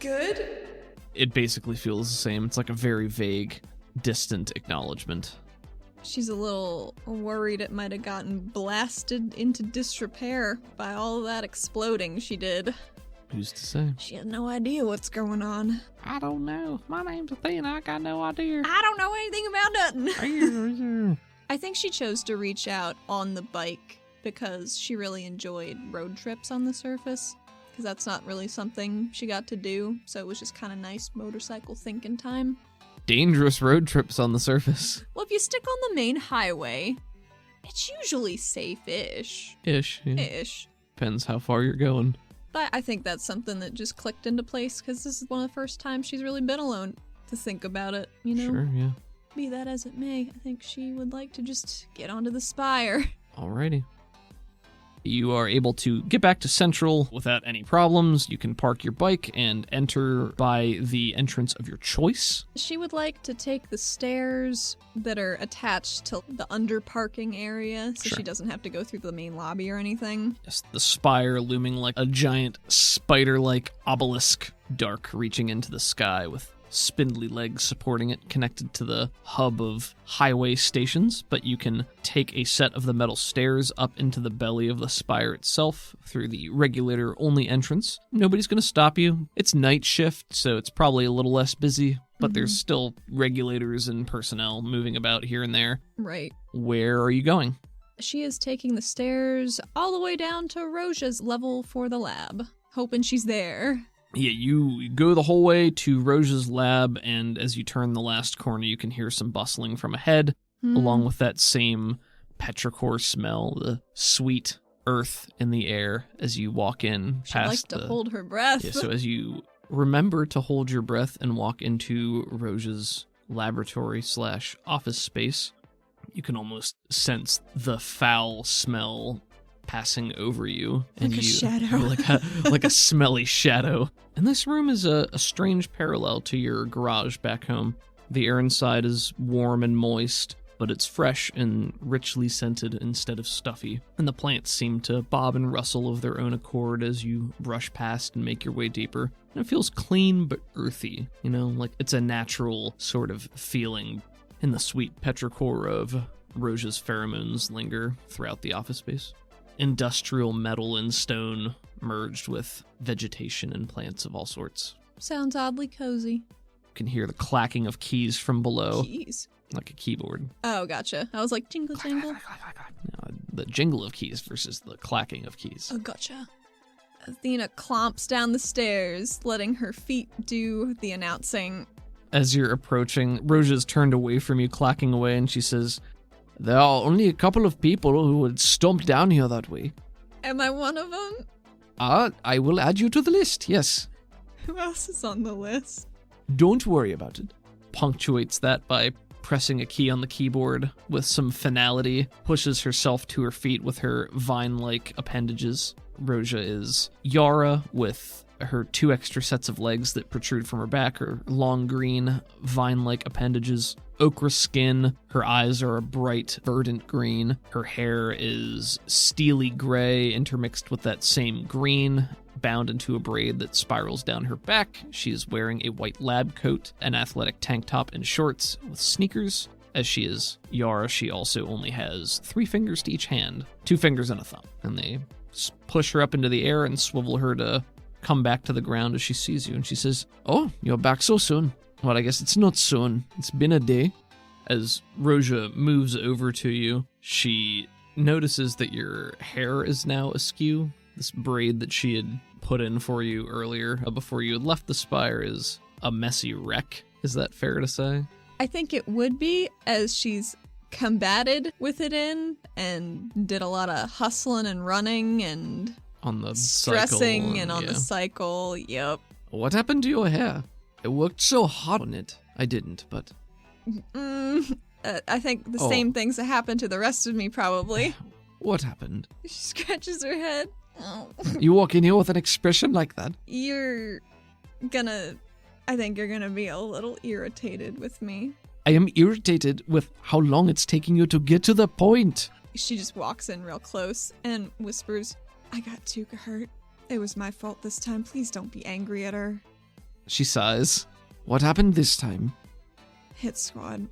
Good? It basically feels the same. It's like a very vague, distant acknowledgement. She's a little worried it might have gotten blasted into disrepair by all of that exploding she did. Who's to say? She has no idea what's going on. I don't know. My name's Athena. I got no idea. I don't know anything about nothing. I I think she chose to reach out on the bike because she really enjoyed road trips on the surface, because that's not really something she got to do, so it was just kind of nice motorcycle thinking time. Dangerous road trips on the surface. Well, if you stick on the main highway, it's usually safe-ish. Ish. Yeah. Ish. Depends how far you're going. But I think that's something that just clicked into place, because this is one of the first times she's really been alone to think about it, you know? Sure, yeah. Be that as it may, I think she would like to just get onto the spire. Alrighty. You are able to get back to Central without any problems. You can park your bike and enter by the entrance of your choice. She would like to take the stairs that are attached to the under parking area, so Sure. she doesn't have to go through the main lobby or anything. Yes, the spire looming like a giant spider-like obelisk, dark reaching into the sky with spindly legs supporting it, connected to the hub of highway stations, but you can take a set of the metal stairs up into the belly of the spire itself through the regulator-only entrance. Nobody's going to stop you. It's night shift, so it's probably a little less busy, but there's still regulators and personnel moving about here and there. Right. Where are you going? She is taking the stairs all the way down to Roja's level for the lab, hoping she's there. Yeah, you go the whole way to Roja's lab, and as you turn the last corner, you can hear some bustling from ahead, along with that same petrichor smell, the sweet earth in the air as you walk in She'd like past to hold her breath. Yeah, so as you remember to hold your breath and walk into Roja's laboratory/office space, you can almost sense the foul smell passing over you, and Like a you shadow. like a smelly shadow. And this room is a strange parallel to your garage back home. The air inside is warm and moist, but it's fresh and richly scented instead of stuffy. And the plants seem to bob and rustle of their own accord as you brush past and make your way deeper. And it feels clean but earthy, you know, like it's a natural sort of feeling. And the sweet petrichor of Roja's pheromones linger throughout the office space. Industrial metal and stone merged with vegetation and plants of all sorts. Sounds oddly cozy. You can hear the clacking of keys from below, Keys. like a keyboard. Oh, gotcha. I was like, jingle, jingle. No, the jingle of keys versus the clacking of keys. Oh, gotcha. Athena clomps down the stairs, letting her feet do the announcing. As you're approaching, Roja's turned away from you, clacking away, and she says, "There are only a couple of people who would stomp down here that way." Am I one of them? I will add you to the list, yes. Who else is on the list? Don't worry about it. Punctuates that by pressing a key on the keyboard with some finality, pushes herself to her feet with her vine-like appendages. Roja is Yara with her 2 extra sets of legs that protrude from her back, her long green vine-like appendages. Ochre skin, her eyes are a bright, verdant green. Her hair is steely gray intermixed with that same green, bound into a braid that spirals down her back. She is wearing a white lab coat, an athletic tank top, and shorts with sneakers. As she is Yara, she also only has 3 fingers to each hand, 2 fingers and a thumb. And they push her up into the air and swivel her to come back to the ground as she sees you. And she says, "Oh, you're back so soon. Well, I guess it's not soon. It's been a day." As Roja moves over to you, she notices that your hair is now askew. This braid that she had put in for you earlier, before you had left the spire, is a messy wreck. Is that fair to say? I think it would be, as she's combated with it in and did a lot of hustling and running and On the stressing cycle, and on the cycle. Yep. What happened to your hair? I worked so hard on it. I didn't, but... I think the same things that happened to the rest of me, probably. What happened? She scratches her head. Oh. You walk in here with an expression like that? I think you're gonna be a little irritated with me. I am irritated with how long it's taking you to get to the point. She just walks in real close and whispers, "I got Tuka hurt. It was my fault this time. Please don't be angry at her." She sighs. What happened this time? Hit squad.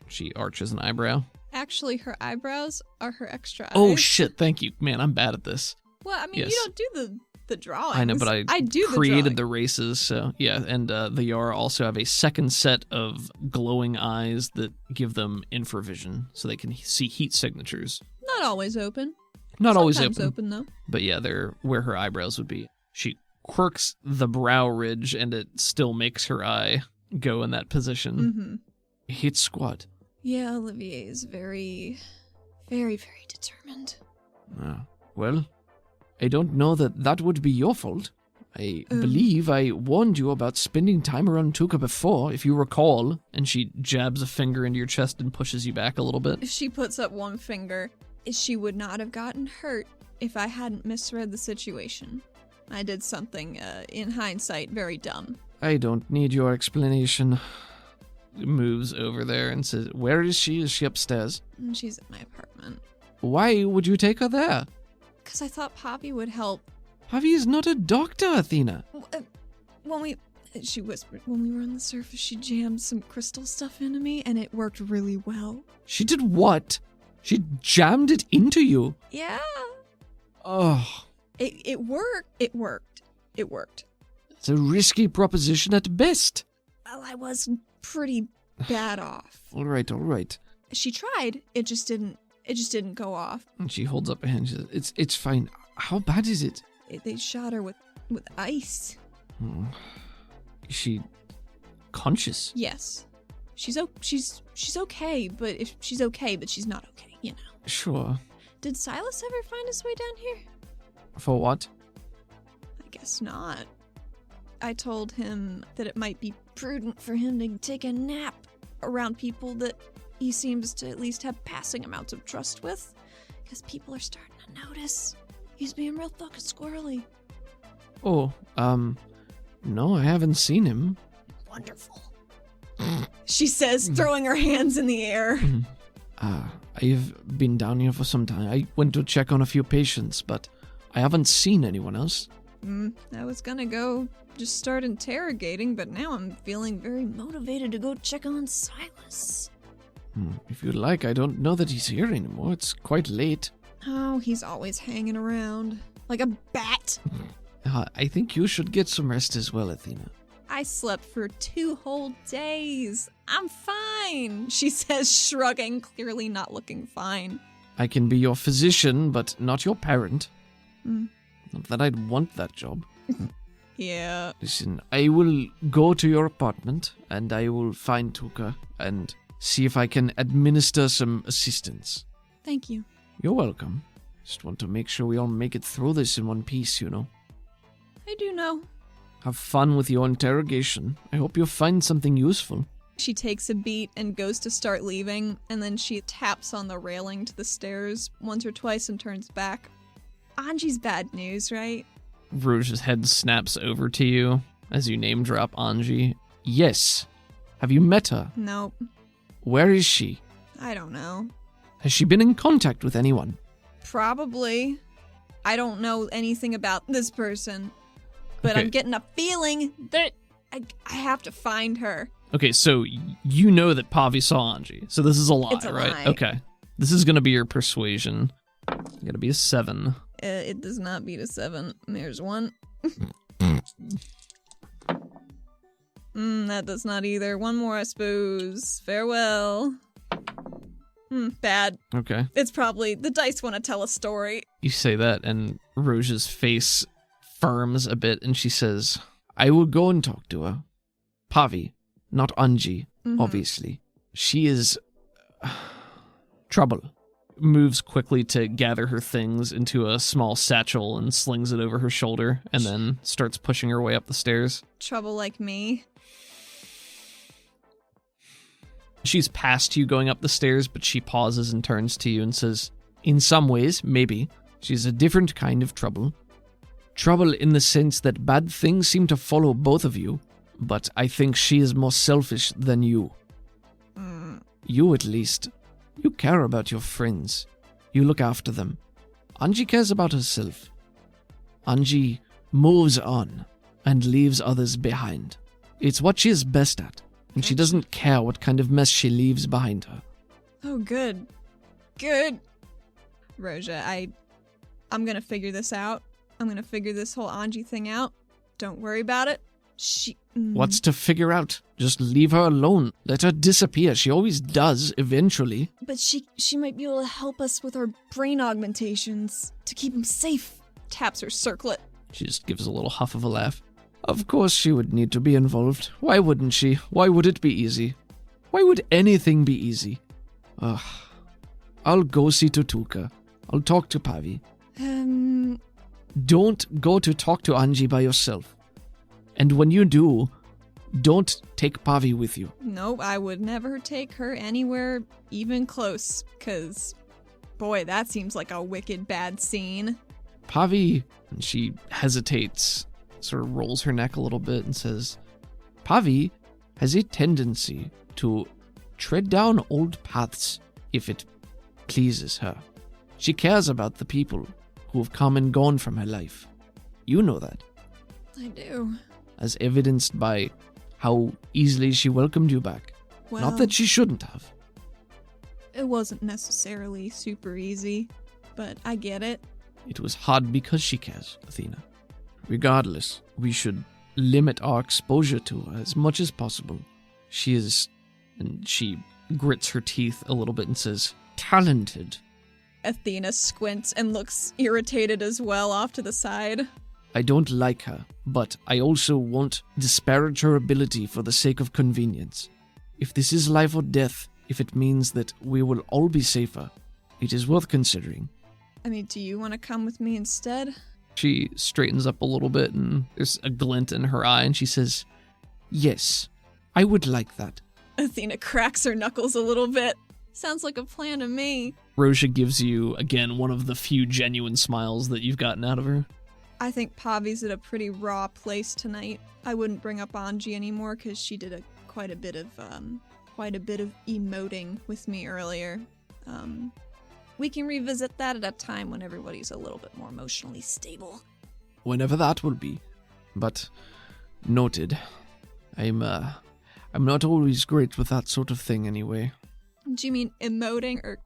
She arches an eyebrow. Actually, her eyebrows are her extra eyes. Oh shit, thank you. Man, I'm bad at this. Well, I mean, Yes. you don't do the drawings. I know, but I do created the the races, so yeah. And the Yara also have a second set of glowing eyes that give them infravision, so they can see heat signatures. Not always open. Not always Sometimes open. open, though. But yeah, they're where her eyebrows would be. She quirks the brow ridge, and it still makes her eye go in that position. Mm-hmm. Hit squad. Yeah, Olivier is very, very, very determined. Well, I don't know that would be your fault. I believe I warned you about spending time around Tuka before, if you recall. And she jabs a finger into your chest and pushes you back a little bit. She puts up one finger. She would not have gotten hurt if I hadn't misread the situation. I did something, in hindsight, very dumb. I don't need your explanation. Moves over there and says, Where is she? Is she upstairs? She's at my apartment. Why would you take her there? Because I thought Poppy would help. Javi is not a doctor, Athena. She whispered, when we were on the surface, she jammed some crystal stuff into me, and it worked really well. She did what? She jammed it into you? Yeah. Oh. It worked. It worked. It worked. It's a risky proposition at best. Well, I was pretty bad off. All right. She tried. It just didn't go off. And she holds up a hand. She says, It's fine. How bad is it? They shot her with ice. Oh. Is she conscious? Yes. She's okay, but if she's okay, but she's not okay, you know. Sure. Did Silas ever find his way down here? For what? I guess not. I told him that it might be prudent for him to take a nap around people that he seems to at least have passing amounts of trust with, because people are starting to notice. He's being real fucking squirrely. Oh, no, I haven't seen him. Wonderful. She says, throwing her hands in the air. I've been down here for some time. I went to check on a few patients, but I haven't seen anyone else. I was gonna go just start interrogating, but now I'm feeling very motivated to go check on Silas. If you'd like, I don't know that he's here anymore. It's quite late. Oh, he's always hanging around. Like a bat. I think you should get some rest as well, Athena. I slept for 2 whole days. I'm fine, she says, shrugging, clearly not looking fine. I can be your physician, but not your parent. Not that I'd want that job. Yeah. Listen, I will go to your apartment, and I will find Tuka, and see if I can administer some assistance. Thank you. You're welcome. Just want to make sure we all make it through this in one piece, you know. I do know. Have fun with your interrogation. I hope you find something useful. She takes a beat and goes to start leaving, and then she taps on the railing to the stairs once or twice and turns back. Anji's bad news, right? Rouge's head snaps over to you as you name drop Anji. Yes. Have you met her? Nope. Where is she? I don't know. Has she been in contact with anyone? Probably. I don't know anything about this person, but Okay. I'm getting a feeling that I have to find her. Okay, so you know that Pavi saw Anji, so this is a lie, It's a right? lie. Okay. This is going to be your persuasion. Gotta be a 7. It does not beat a 7. There's 1. That does not either. 1 more, I suppose. Farewell. Bad. Okay. It's probably the dice want to tell a story. You say that, and Rouge's face firms a bit, and she says, I will go and talk to her. Pavi, not Anji, obviously. She is... trouble. moves quickly to gather her things into a small satchel and slings it over her shoulder, and then starts pushing her way up the stairs. Trouble like me. She's past you going up the stairs, but she pauses and turns to you and says, in some ways, maybe. She's a different kind of trouble. Trouble in the sense that bad things seem to follow both of you, but I think she is more selfish than you. You, at least. You care about your friends. You look after them. Anji cares about herself. Anji moves on and leaves others behind. It's what she is best at, and she doesn't care what kind of mess she leaves behind her. Oh, good. Good. Roja, I'm gonna figure this out. I'm gonna figure this whole Anji thing out. Don't worry about it. What's to figure out? Just leave her alone. Let her disappear. She always does, eventually. But she might be able to help us with our brain augmentations to keep him safe. Taps her circlet. She just gives a little huff of a laugh. Of course she would need to be involved. Why wouldn't she? Why would it be easy? Why would anything be easy? Ugh. I'll go see Tutuka. I'll talk to Pavi. Don't go to talk to Angie by yourself. And when you do, don't take Pavi with you. Nope, I would never take her anywhere even close, because, boy, that seems like a wicked bad scene. Pavi, and she hesitates, sort of rolls her neck a little bit and says, Pavi has a tendency to tread down old paths if it pleases her. She cares about the people who have come and gone from her life. You know that. I do. As evidenced by how easily she welcomed you back. Well, Not that she shouldn't have. it wasn't necessarily super easy, but I get it. It was hard because she cares, Athena. Regardless, we should limit our exposure to her as much as possible. She is, and she grits her teeth a little bit and says, talented. Athena squints and looks irritated as well off to the side. I don't like her, but I also won't disparage her ability for the sake of convenience. If this is life or death, if it means that we will all be safer, it is worth considering. I mean, do you want to come with me instead? She straightens up a little bit and there's a glint in her eye and she says, yes, I would like that. Athena cracks her knuckles a little bit. Sounds like a plan to me. Roja gives you, again, one of the few genuine smiles that you've gotten out of her. I think Pavi's at a pretty raw place tonight. I wouldn't bring up Angie anymore because she did quite a bit of emoting with me earlier. We can revisit that at a time when everybody's a little bit more emotionally stable. Whenever that will be. But, noted. I'm not always great with that sort of thing anyway. Do you mean emoting or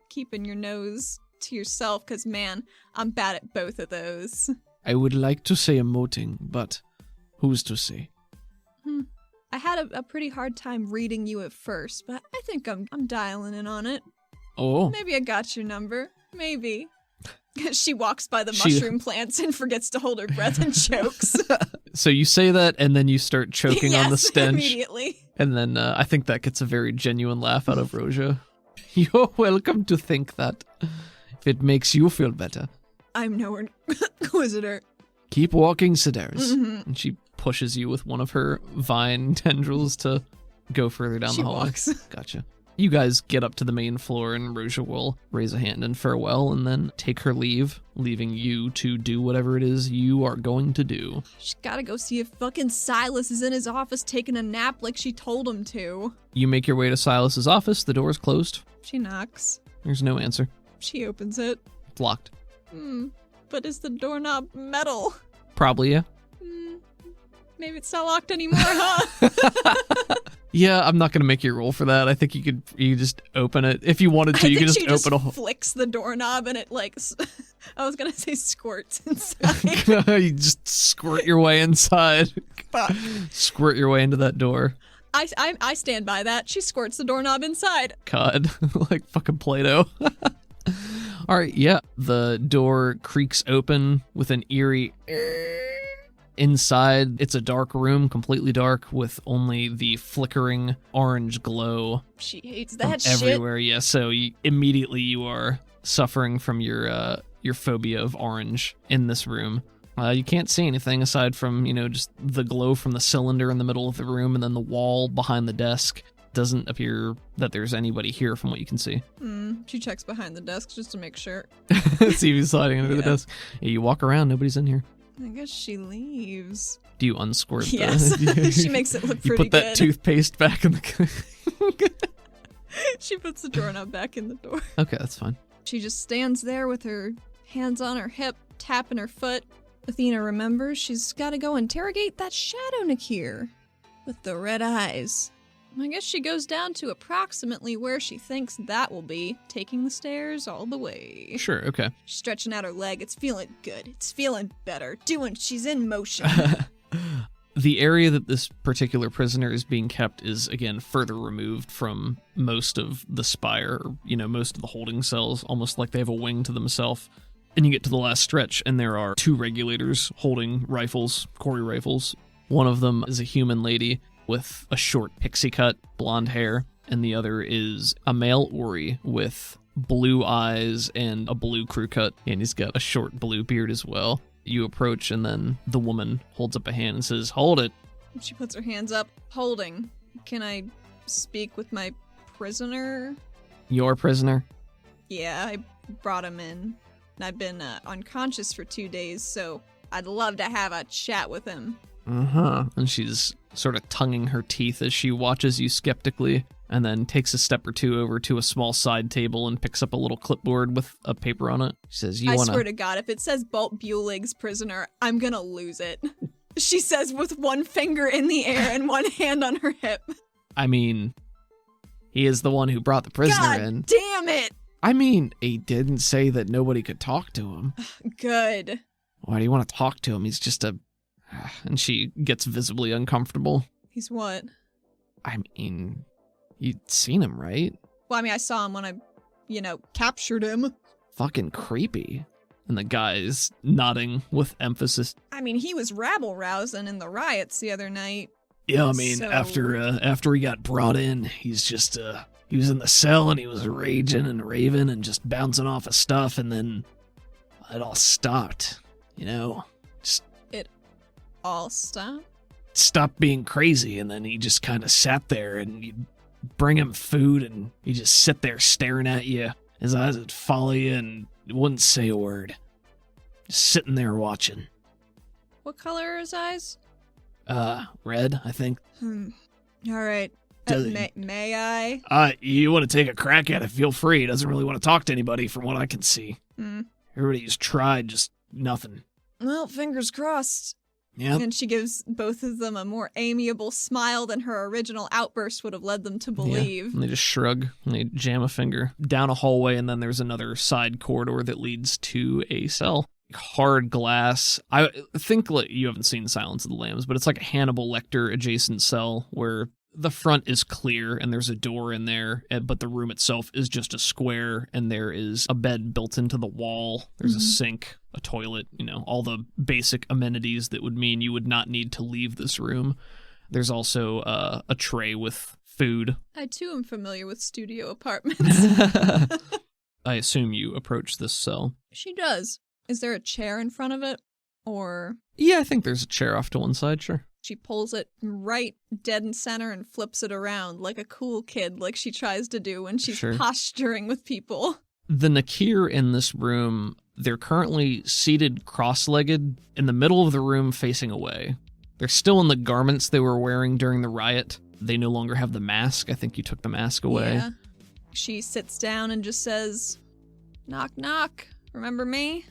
keeping your nose to yourself? Because, man, I'm bad at both of those. I would like to say emoting, but who's to say? I had a pretty hard time reading you at first, but I think I'm dialing in on it. Oh. Maybe I got your number. Maybe. She walks by the mushroom plants and forgets to hold her breath and chokes. So you say that, and then you start choking on the stench. Immediately. And then I think that gets a very genuine laugh out of Roja. You're welcome to think that, if it makes you feel better. I'm no inquisitor. Keep walking, Sedaris. Mm-hmm. And she pushes you with one of her vine tendrils to go further down the hallway. Walks. Gotcha. You guys get up to the main floor, and Roja will raise a hand in farewell and then take her leave, leaving you to do whatever it is you are going to do. She's gotta go see if fucking Silas is in his office taking a nap like she told him to. You make your way to Silas's office. The door is closed. She knocks. There's no answer. She opens it. It's locked. But is the doorknob metal? Probably, yeah. Maybe it's not locked anymore, huh? Yeah, I'm not going to make you roll for that. I think you just open it. If you wanted to, you could just open a hole. Flicks the doorknob and it I was going to say squirts inside. You just squirt your way inside. Fuck. Squirt your way into that door. I stand by that. She squirts the doorknob inside. God, like fucking Play-Doh. All right, yeah. The door creaks open with an eerie... Inside, it's a dark room, completely dark, with only the flickering orange glow. She hates that shit. Everywhere, yeah. So immediately you are suffering from your phobia of orange in this room. You can't see anything aside from, just the glow from the cylinder in the middle of the room, and then the wall behind the desk. Doesn't appear that there's anybody here from what you can see. She checks behind the desk just to make sure. See if he's sliding under the desk. Yeah, you walk around, nobody's in here. I guess she leaves. Do you unsquirt yes. She makes it look pretty good. You put that toothpaste back in the... She puts the doorknob back in the door. Okay, that's fine. She just stands there with her hands on her hip, tapping her foot. Athena remembers she's got to go interrogate that Shadow Nakir with the red eyes. I guess she goes down to approximately where she thinks that will be, taking the stairs all the way. Sure, okay. She's stretching out her leg. It's feeling good. It's feeling better. She's in motion. The area that this particular prisoner is being kept is, again, further removed from most of the spire, most of the holding cells, almost like they have a wing to themselves. And you get to the last stretch, and there are 2 regulators holding rifles, Corey rifles. One of them is a human lady with a short pixie cut, blonde hair, and the other is a male Ori with blue eyes and a blue crew cut, and he's got a short blue beard as well. You approach, and then the woman holds up a hand and says, "Hold it." She puts her hands up, holding. Can I speak with my prisoner? Your prisoner? Yeah, I brought him in. I've been unconscious for 2 days, so I'd love to have a chat with him. Uh-huh. And she's sort of tonguing her teeth as she watches you skeptically, and then takes a step or 2 over to a small side table and picks up a little clipboard with a paper on it. She says, I swear to God, if it says Bolt Buelig's prisoner, I'm gonna lose it. She says with one finger in the air and one hand on her hip. I mean, he is the one who brought the prisoner in. Damn it! I mean, he didn't say that nobody could talk to him. Good. Why do you want to talk to him? He's just a... And she gets visibly uncomfortable. He's what? I mean, you'd seen him, right? Well, I mean, I saw him when I, captured him. Fucking creepy. And the guy's nodding with emphasis. I mean, he was rabble-rousing in the riots the other night. Yeah, I mean, after he got brought in, he's just, he was in the cell and he was raging and raving and just bouncing off of stuff, and then it all stopped, Just it all stopped? Stopped being crazy, and then he just kind of sat there, and you'd bring him food, and he'd just sit there staring at you. His eyes would follow you, and he wouldn't say a word. Just sitting there watching. What color are his eyes? Red, I think. All right. May I? You want to take a crack at it, feel free. He doesn't really want to talk to anybody from what I can see. Everybody's tried, just nothing. Well, fingers crossed. Yeah. And she gives both of them a more amiable smile than her original outburst would have led them to believe. Yeah. And they just shrug, and they jam a finger down a hallway, and then there's another side corridor that leads to a cell. Hard glass. I think you haven't seen Silence of the Lambs, but it's like a Hannibal Lecter adjacent cell where the front is clear and there's a door in there, but the room itself is just a square, and there is a bed built into the wall. There's a sink, a toilet, all the basic amenities that would mean you would not need to leave this room. There's also a tray with food. I too am familiar with studio apartments. I assume you approach this cell. She does. Is there a chair in front of it? Or... Yeah, I think there's a chair off to one side, sure. She pulls it right dead in center and flips it around like a cool kid, like she tries to do when she's posturing with people. The Nakir in this room, they're currently seated cross-legged in the middle of the room facing away. They're still in the garments they were wearing during the riot. They no longer have the mask. I think you took the mask away. Yeah. She sits down and just says, "Knock, knock. Remember me?"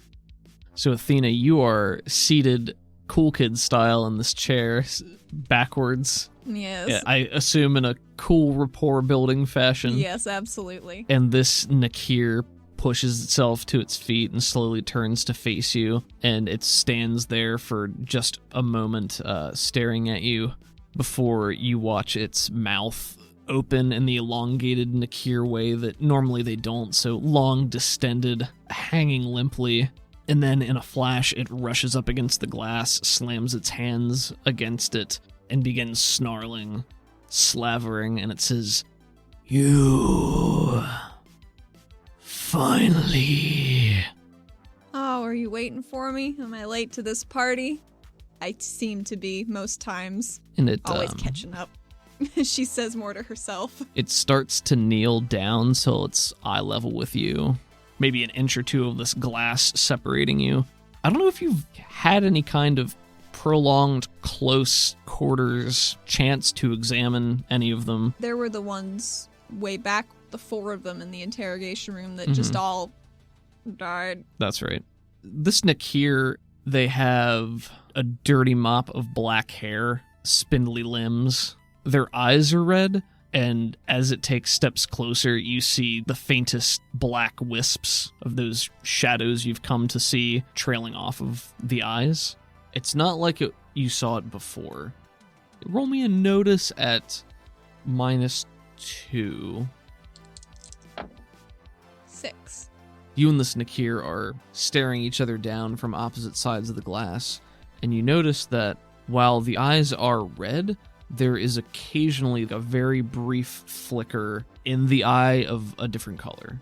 So, Athena, you are seated cool kid style in this chair, backwards. Yes. Yeah, I assume in a cool rapport building fashion. Yes, absolutely. And this Nakir pushes itself to its feet and slowly turns to face you, and it stands there for just a moment, staring at you, before you watch its mouth open in the elongated Nakir way that normally they don't, so long, distended, hanging limply. And then in a flash, it rushes up against the glass, slams its hands against it, and begins snarling, slavering, and it says, "You... finally..." Oh, are you waiting for me? Am I late to this party? I seem to be, most times. And it, always catching up. She says more to herself. It starts to kneel down so it's eye level with you. Maybe an inch or two of this glass separating you. I don't know if you've had any kind of prolonged close quarters chance to examine any of them. There were the ones way back, the 4 of them in the interrogation room that just all died. That's right. This Nakir, they have a dirty mop of black hair, spindly limbs. Their eyes are red. And as it takes steps closer, you see the faintest black wisps of those shadows you've come to see trailing off of the eyes. It's not like you saw it before. Roll me a notice at -2. 6. You and this Nakir are staring each other down from opposite sides of the glass, and you notice that while the eyes are red, there is occasionally a very brief flicker in the eye of a different color.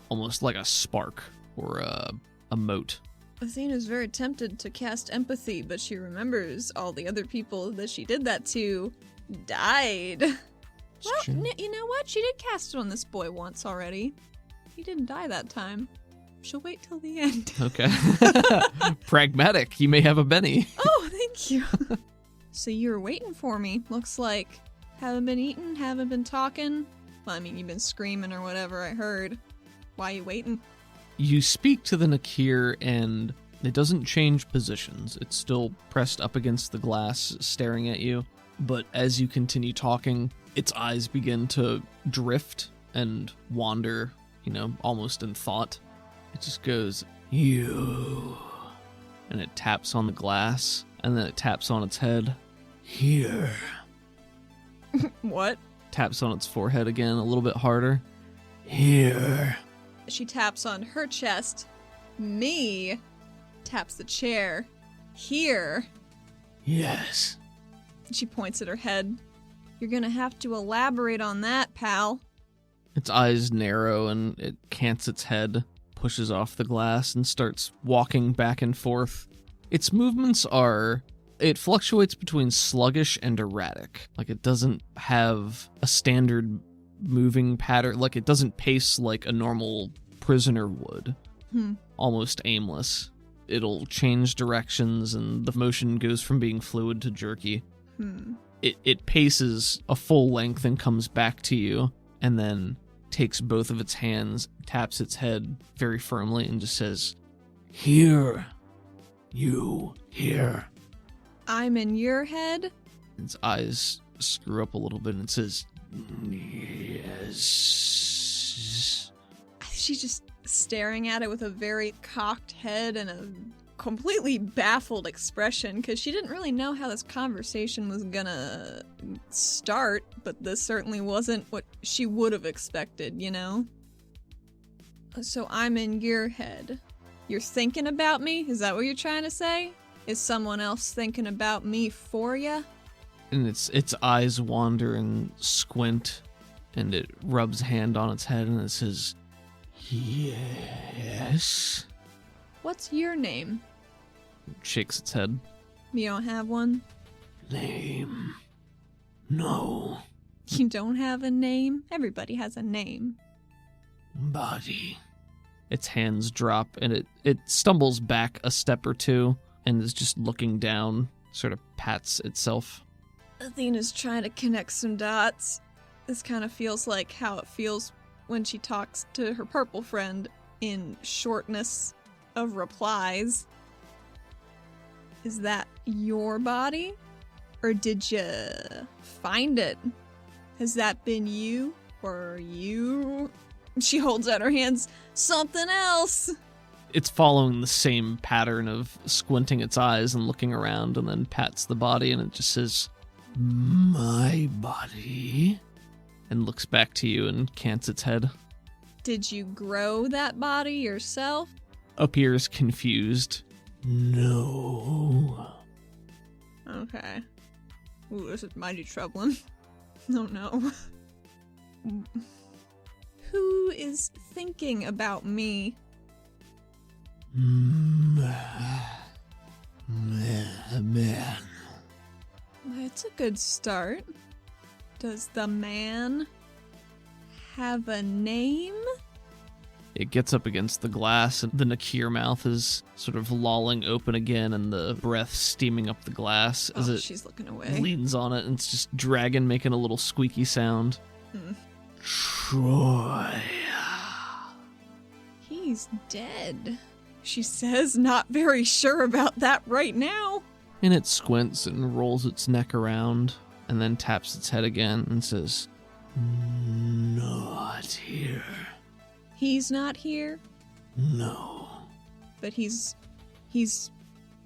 Almost like a spark or a mote. Athena's very tempted to cast empathy, but she remembers all the other people that she did that to died. Well, you know what? She did cast it on this boy once already. He didn't die that time. She'll wait till the end. Okay. Pragmatic. You may have a Benny. Oh, thank you. So you were waiting for me. Looks like haven't been eating, haven't been talking. Well, I mean, you've been screaming or whatever I heard. Why you waiting? You speak to the Nakir, and it doesn't change positions. It's still pressed up against the glass, staring at you. But as you continue talking, its eyes begin to drift and wander, almost in thought. It just goes, "You." And it taps on the glass, and then it taps on its head. "Here." What? Taps on its forehead again, a little bit harder. "Here." She taps on her chest. Me. Taps the chair. "Here." "Yes." She points at her head. "You're gonna have to elaborate on that, pal." Its eyes narrow and it cants its head, pushes off the glass, and starts walking back and forth. Its movements it fluctuates between sluggish and erratic. Like, it doesn't have a standard moving pattern. Like, it doesn't pace like a normal prisoner would. Almost aimless. It'll change directions, and the motion goes from being fluid to jerky. It paces a full length and comes back to you, and then takes both of its hands, taps its head very firmly, and just says, "Here. You here." I'm in your head? Its eyes screw up a little bit, and it says, "Yes." She's just staring at it with a very cocked head and a completely baffled expression, because she didn't really know how this conversation was gonna start, but this certainly wasn't what she would have expected, So I'm in your head. You're thinking about me? Is that what you're trying to say? Is someone else thinking about me for you? And its eyes wander and squint, and it rubs a hand on its head, and it says, "Yes." What's your name? It shakes its head. You don't have one? "Name? No. You don't have a name? Everybody has a name. Body." Its hands drop, and it stumbles back a step or two, and is just looking down, sort of pats itself. Athena's trying to connect some dots. This kind of feels like how it feels when she talks to her purple friend in shortness of replies. Is that your body? Or did you find it? Has that been you? Or you? She holds out her hands. Something else! It's following the same pattern of squinting its eyes and looking around, and then pats the body, and it just says, "My body," and looks back to you and cants its head. Did you grow that body yourself? Appears confused. "No." Okay. Ooh, this is mighty troubling. Oh no. Who is thinking about me? Man. That's a good start. Does the man have a name? It gets up against the glass, and the Nakir mouth is sort of lolling open again, and the breath steaming up the glass as it she's looking away. leans on it, and it's just dragging, making a little squeaky sound. "Troy." He's dead. She says, not very sure about that right now. And it squints and rolls its neck around, and then taps its head again and says, "Not here." He's not here, "No." but he's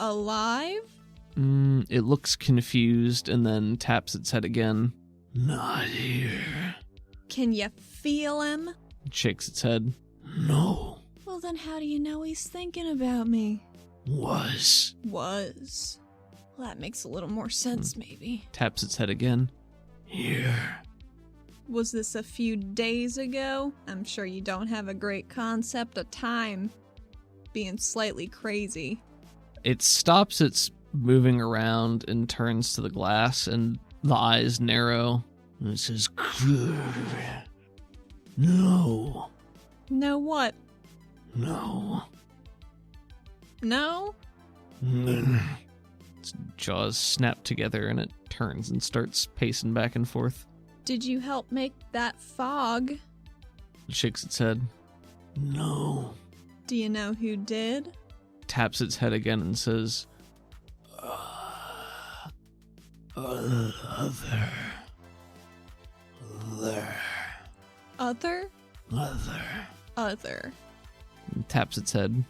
alive? It looks confused and then taps its head again. Not here. Can you feel him? It shakes its head. No. Well, then how do you know he's thinking about me? Was. Was. Well, that makes a little more sense, maybe. Taps its head again. Here. Was this a few days ago? I'm sure you don't have a great concept of time. Being slightly crazy. It stops its moving around and turns to the glass, and the eyes narrow. It says, no. No what? No. No? Its jaws snap together and it turns and starts pacing back and forth. Did you help make that fog? It shakes its head. No. Do you know who did? Taps its head again and says, Other. Other? Other. and taps its head.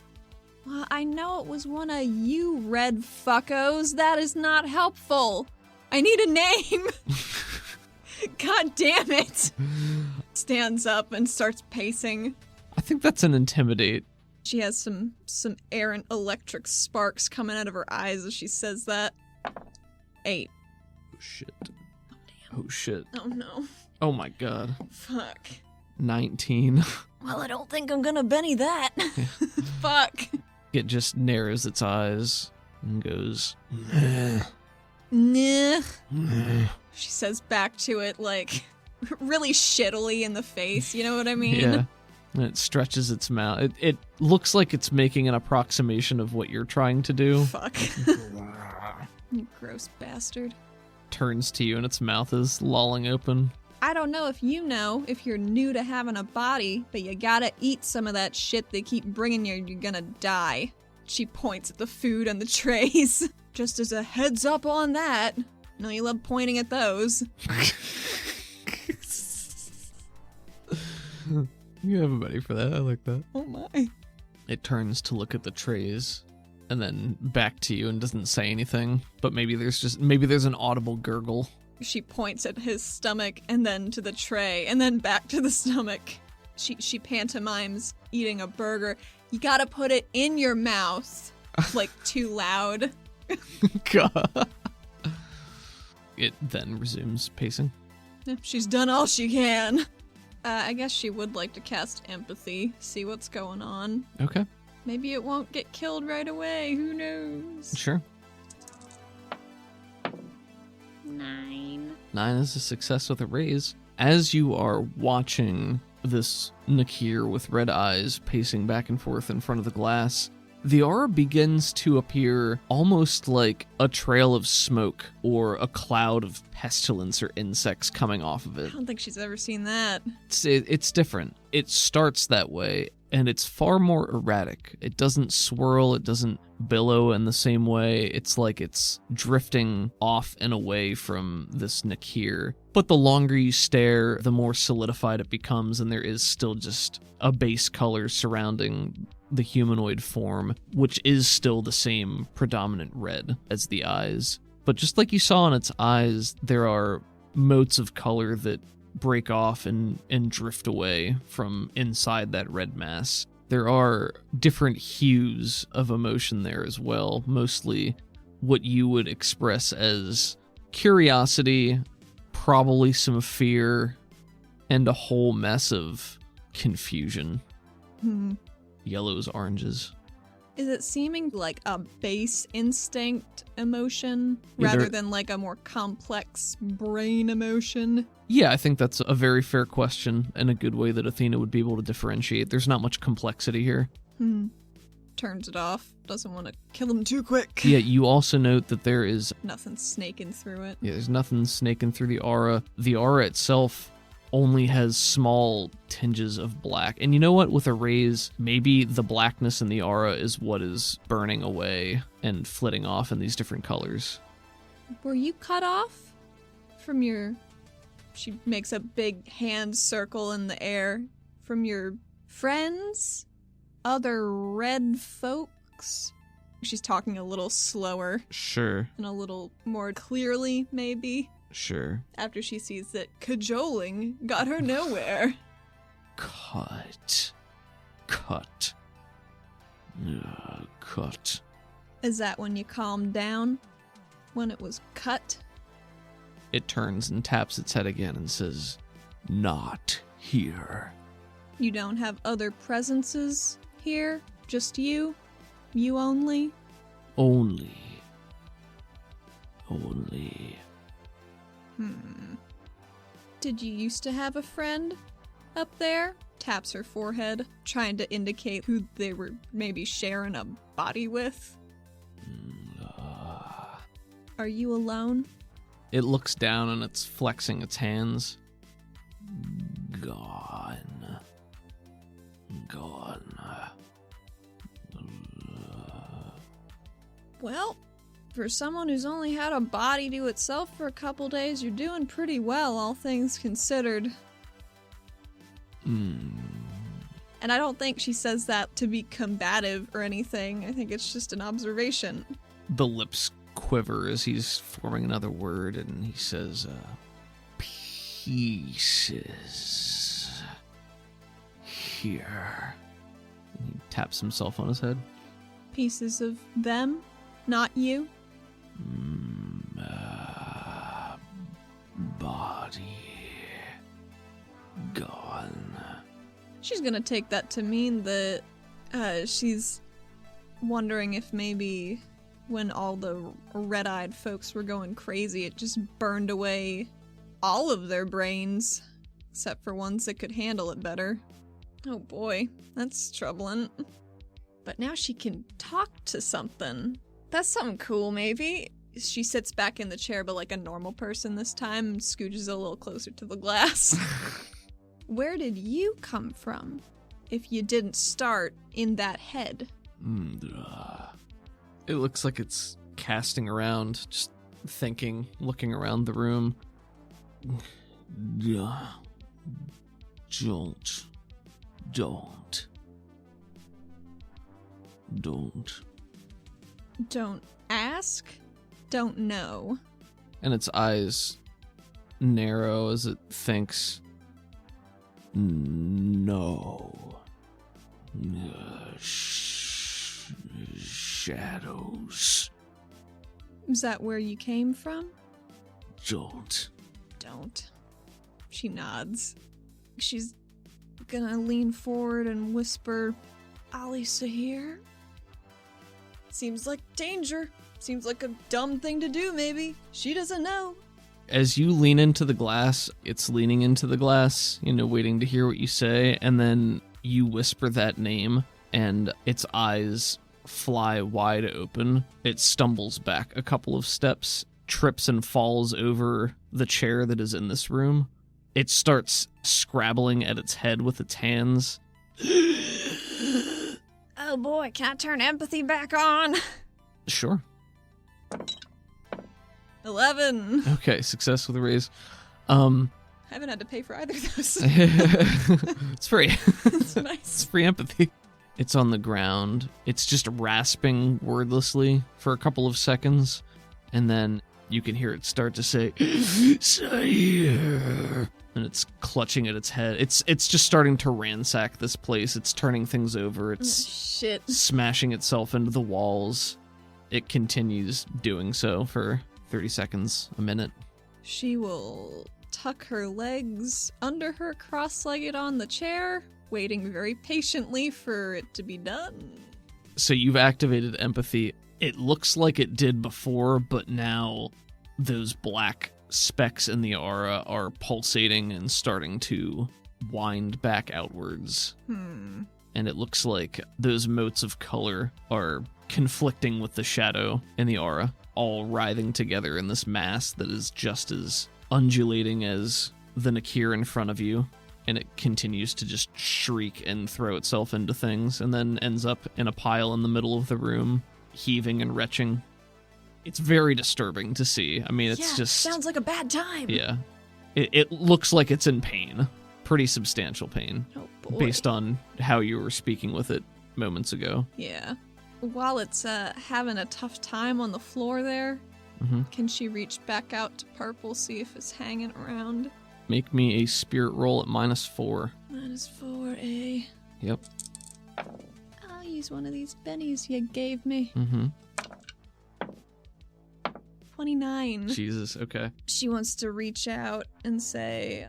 Well, I know it was one of you red fuckos. That is not helpful. I need a name. God damn it. Stands up and starts pacing. I think that's an intimidate. She has some errant electric sparks coming out of her eyes as she says that. 8. Oh shit. Oh shit. Oh no. Oh my god. Fuck. 19. Well, I don't think I'm gonna Benny that. Fuck. It just narrows its eyes and goes, Nah. She says back to it, like, really shittily in the face, you know what I mean? yeah. And it stretches its mouth. It looks like it's making an approximation of what you're trying to do. Fuck. You gross bastard. Turns to you and its mouth is lolling open. I don't know if you know, if you're new to having a body, but you gotta eat some of that shit they keep bringing you, you're gonna die. She points at the food on the trays. Just as a heads up on that. No, you love pointing at those. You have a buddy for that. I like that. Oh my. It turns to look at the trays and then back to you and doesn't say anything. But maybe there's an audible gurgle. She points at his stomach and then to the tray and then back to the stomach. She pantomimes eating a burger. You gotta put it in your mouth. Like, too loud. God. It then resumes pacing. She's done all she can. I guess she would like to cast empathy, see what's going on. Okay. Maybe it won't get killed right away, who knows? Sure. 9. 9 is a success with a raise. As you are watching this Nakir with red eyes pacing back and forth in front of the glass, the aura begins to appear almost like a trail of smoke or a cloud of pestilence or insects coming off of I it. don't think she's ever seen that. It's different. It starts that way, and it's far more erratic. It doesn't swirl, it doesn't billow in the same way. It's like it's drifting off and away from this Nakir. But the longer you stare, the more solidified it becomes, and there is still just a base color surrounding the humanoid form, which is still the same predominant red as the eyes. But just like you saw in its eyes, there are motes of color that break off and drift away from inside that red mass. There are different hues of emotion there as well, mostly what you would express as curiosity, probably some fear, and a whole mess of confusion. Yellows, oranges. Is it seeming like a base instinct emotion Yeah, rather there- than like a more complex brain emotion? Yeah, I think that's a very fair question and a good way that Athena would be able to differentiate. There's not much complexity here. Turns it off. Doesn't want to kill him too quick. Yeah, you also note that there is Nothing snaking through it. there's nothing snaking through the aura. The aura itself only has small tinges of black. And you know what? With a raise, maybe the blackness in the aura is what is burning away and flitting off in these different colors. Were you cut off from your... She makes a big hand circle in the air. From your friends? Other red folks? She's talking a little slower Sure. and a little more clearly, maybe, Sure. after she sees that cajoling got her nowhere. Cut. Cut. Is that when you calmed down? When it was cut? It turns and taps its head again and says, "Not here." You don't have other presences here? Just you? You only? Only. Did you used to have a friend up there? Taps her forehead, trying to indicate who they were maybe sharing a body with. Are you alone? It looks down and it's flexing its hands. Gone. Well, for someone who's only had a body to itself for a couple days, you're doing pretty well, all things considered. And I don't think she says that to be combative or anything. I think it's just an observation. The lips quiver as he's forming another word, and he says, "Pieces. Here." And he taps himself on his head. Pieces of them, not you? Body. Gone. She's gonna take that to mean that she's wondering if maybe when all the red-eyed folks were going crazy, it just burned away all of their brains, except for ones that could handle it better. Oh boy, that's troubling. But now she can talk to something. That's something cool, maybe. She sits back in the chair, but like a normal person this time, and scooches a little closer to the glass. Where did you come from, if you didn't start in that head? It looks like it's casting around, just thinking, looking around the room. Don't ask, don't know. And its eyes narrow as it thinks. No. Shadows. Is that where you came from? Don't. She nods. She's gonna lean forward and whisper, "Alisa here?" Seems like danger. Seems like a dumb thing to do, maybe. She doesn't know. As you lean into the glass, it's leaning into the glass, waiting to hear what you say, and then you whisper that name, and its eyes fly wide open. It stumbles back a couple of steps, trips and falls over the chair that is in this room. It starts scrabbling at its head with its hands. Oh boy, can I turn empathy back on? Sure. 11. Okay, success with a raise. I haven't had to pay for either of those. It's free. It's nice. It's free empathy. It's on the ground. It's just rasping wordlessly for a couple of seconds, and then you can hear it start to say, "Sire," and it's clutching at its head. It's just starting to ransack this place. It's turning things over. It's Shit. smashing itself into the walls. It continues doing so for 30 seconds, a minute. She will tuck her legs under her, cross-legged on the chair, waiting very patiently for it to be done. So you've activated empathy. It looks like it did before, but now those black specks in the aura are pulsating and starting to wind back outwards. And it looks like those motes of color are conflicting with the shadow in the aura, all writhing together in this mass that is just as undulating as the Nakir in front of you. And it continues to just shriek and throw itself into things, and then ends up in a pile in the middle of the room, heaving and retching. It's very disturbing to see. I mean, it's just... sounds like a bad time. Yeah. It looks like it's in pain. Pretty substantial pain. Oh boy. Based on how you were speaking with it moments ago. Yeah. while it's having a tough time on the floor there, can she reach back out to Purple, see if it's hanging around? Make me a spirit roll at -4. -4, eh? Yep. I'll use one of these bennies you gave me. 29. Jesus, okay. She wants to reach out and say,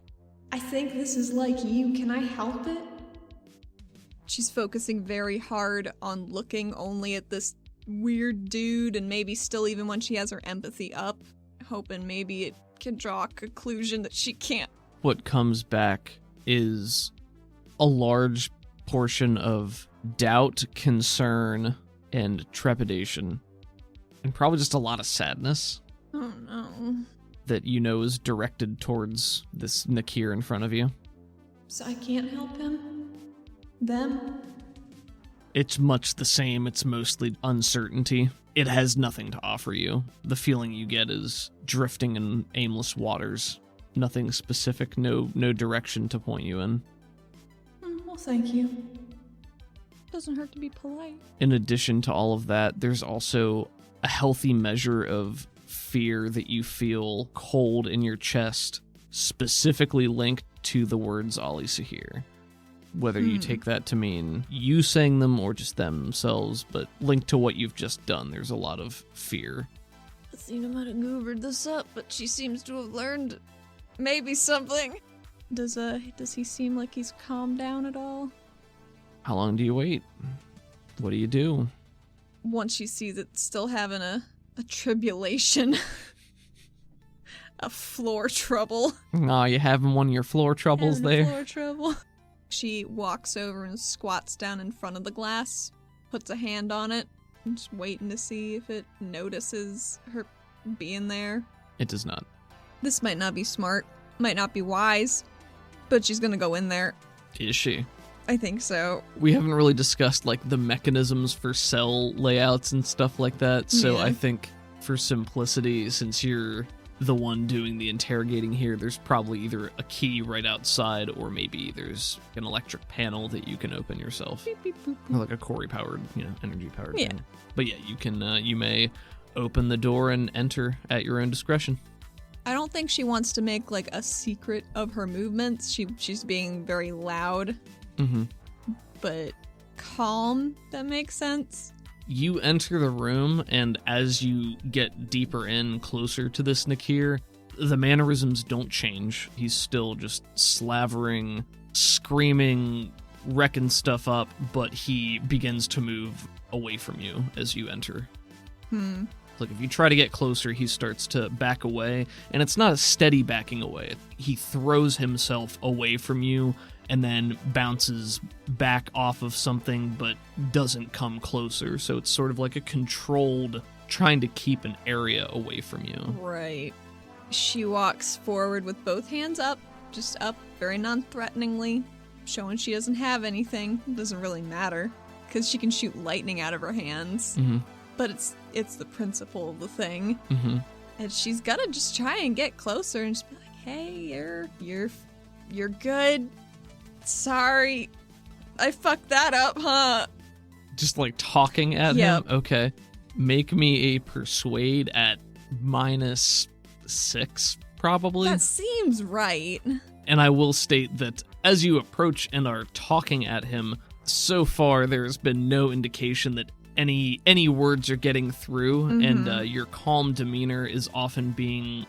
I think this is like you. Can I help it? She's focusing very hard on looking only at this weird dude, and maybe still even when she has her empathy up, hoping maybe it can draw a conclusion that she can't. What comes back is a large portion of doubt, concern, and trepidation, and probably just a lot of sadness. Oh no. That you know is directed towards this Nakir in front of you. So I can't help him? Them? It's much the same. It's mostly uncertainty. It has nothing to offer you. The feeling you get is drifting in aimless waters. Nothing specific, no direction to point you in. Well, thank you. Doesn't hurt to be polite. In addition to all of that, there's also a healthy measure of fear that you feel cold in your chest, specifically linked to the words Ali Sahir. Whether you take that to mean you saying them or just them themselves, but linked to what you've just done, there's a lot of fear. Athena might have goobered this up, but she seems to have learned maybe something. Does he seem like he's calmed down at all? How long do you wait? What do you do? Once she sees it still having a tribulation. A floor trouble. Aw, you having one of your floor troubles there? Floor trouble. She walks over and squats down in front of the glass, puts a hand on it, and just waiting to see if it notices her being there. It does not. This might not be smart, might not be wise, but she's gonna go in there. Is she? I think so. We haven't really discussed, like, the mechanisms for cell layouts and stuff like that, so Yeah. I think for simplicity, since you're the one doing the interrogating here, there's probably either a key right outside or maybe there's an electric panel that you can open yourself. Beep, beep, boop, Or boop. like a Corey-powered, energy-powered Yeah. panel. But yeah, you may open the door and enter at your own discretion. I don't think she wants to make, like, a secret of her movements. She's being very loud, but calm, that makes sense. You enter the room, and as you get deeper in, closer to this Nakir, the mannerisms don't change. He's still just slavering, screaming, wrecking stuff up, but he begins to move away from you as you enter. Like, if you try to get closer, he starts to back away, and it's not a steady backing away. He throws himself away from you and then bounces back off of something but doesn't come closer. So it's sort of like a controlled trying to keep an area away from you. Right. She walks forward with both hands up, just up, very non-threateningly, showing she doesn't have anything. It doesn't really matter, because she can shoot lightning out of her hands. But it's the principle of the thing. And she's gotta just try and get closer and just be like, hey, you're good. Sorry, I fucked that up, huh? Just like talking at him? Okay. Make me a persuade at -6, probably. That seems right. And I will state that as you approach and are talking at him, so far there's been no indication that any words are getting through, and your calm demeanor is often being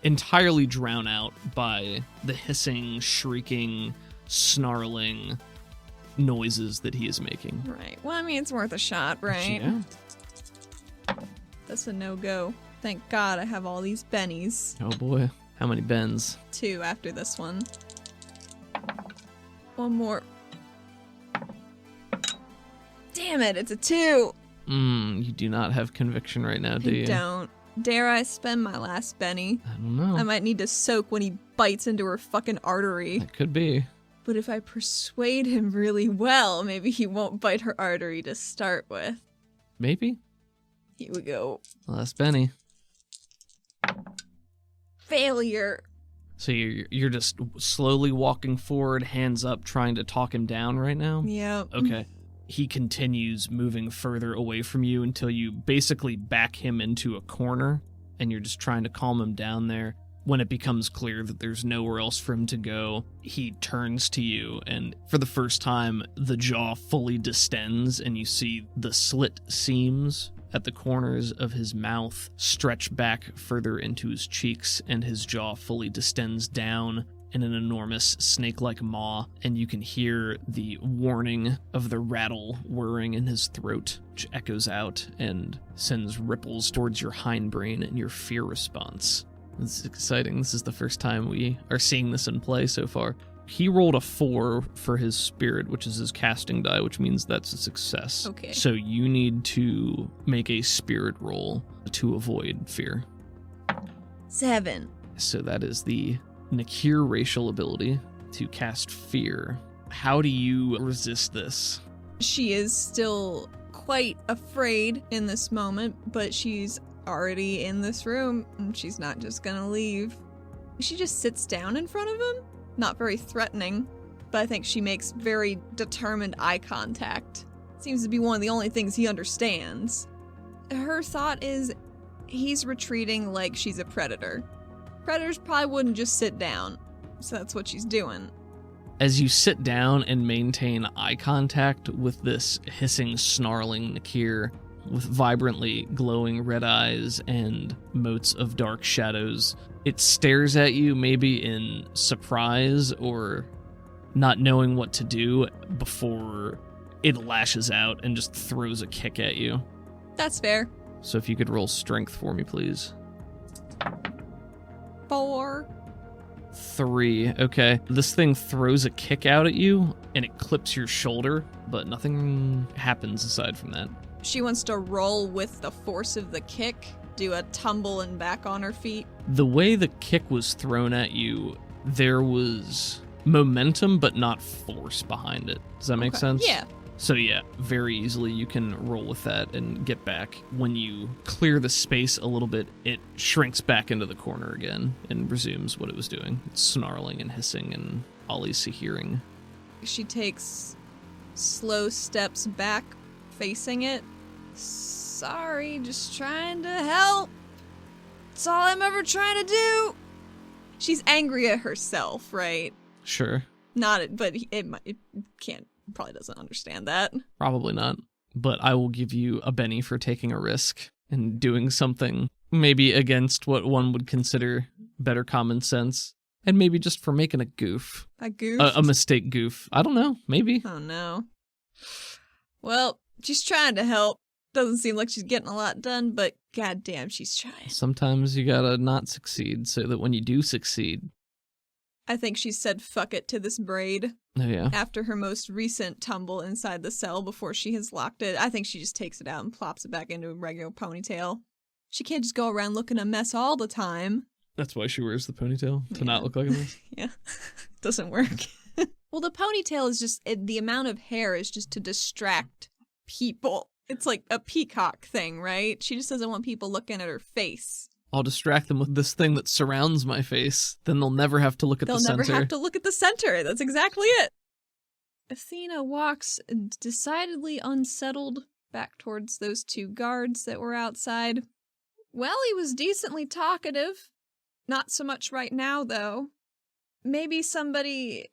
entirely drowned out by the hissing, shrieking, snarling noises that he is making. Right. Well, I mean, it's worth a shot, right? Yeah. That's a no-go. Thank God I have all these bennies. Oh boy. How many bends? 2 after this one. One more. Damn it, it's a 2! You do not have conviction right now, do you? I don't. Dare I spend my last benny? I don't know. I might need to soak when he bites into her fucking artery. It could be. But if I persuade him really well, maybe he won't bite her artery to start with. Maybe. Here we go. Last Benny. Failure. So you're just slowly walking forward, hands up, trying to talk him down right now? Yep. Okay. he continues moving further away from you until you basically back him into a corner, and you're just trying to calm him down there. When it becomes clear that there's nowhere else for him to go, he turns to you, and for the first time, the jaw fully distends, and you see the slit seams at the corners of his mouth stretch back further into his cheeks, and his jaw fully distends down in an enormous snake-like maw, and you can hear the warning of the rattle whirring in his throat, which echoes out and sends ripples towards your hindbrain and your fear response. This is exciting. This is the first time we are seeing this in play so far. He rolled a 4 for his spirit, which is his casting die, which means that's a success. Okay. So you need to make a spirit roll to avoid fear. 7. So that is the Nakir racial ability to cast fear. How do you resist this? She is still quite afraid in this moment, but she's already in this room, and she's not just gonna leave. She just sits down in front of him, not very threatening, but I think she makes very determined eye contact. Seems to be one of the only things he understands. Her thought is he's retreating like she's a predator. Predators probably wouldn't just sit down, so that's what she's doing. As you sit down and maintain eye contact with this hissing, snarling Nakir, with vibrantly glowing red eyes and motes of dark shadows, it stares at you maybe in surprise or not knowing what to do before it lashes out and just throws a kick at you. That's fair. So if you could roll strength for me, please. 4. 3. Okay. This thing throws a kick out at you and it clips your shoulder, but nothing happens aside from that. She wants to roll with the force of the kick, do a tumble and back on her feet. The way the kick was thrown at you, there was momentum but not force behind it. Does that make sense? Yeah. So yeah, very easily you can roll with that and get back. When you clear the space a little bit, it shrinks back into the corner again and resumes what it was doing. It's snarling and hissing and Ollie's hearing. She takes slow steps back, facing it. Sorry, just trying to help. That's all I'm ever trying to do. She's angry at herself, right? Sure. But it can't. Probably doesn't understand that. Probably not. But I will give you a Benny for taking a risk and doing something maybe against what one would consider better common sense. And maybe just for making a goof. A goof? A mistake goof. I don't know. Maybe. Oh, no. Well, she's trying to help. Doesn't seem like she's getting a lot done, but goddamn, she's trying. Sometimes you gotta not succeed so that when you do succeed. I think she said fuck it to this braid. Oh, yeah. After her most recent tumble inside the cell before she has locked it. I think she just takes it out and plops it back into a regular ponytail. She can't just go around looking a mess all the time. That's why she wears the ponytail, to not look like a mess. Yeah. Doesn't work. Well, the ponytail is just, the amount of hair is just to distract people. It's like a peacock thing, right? She just doesn't want people looking at her face. I'll distract them with this thing that surrounds my face. Then they'll never have to look at the center. They'll never have to look at the center. That's exactly it. Athena walks decidedly unsettled back towards those 2 guards that were outside. Well, he was decently talkative. Not so much right now, though. Maybe somebody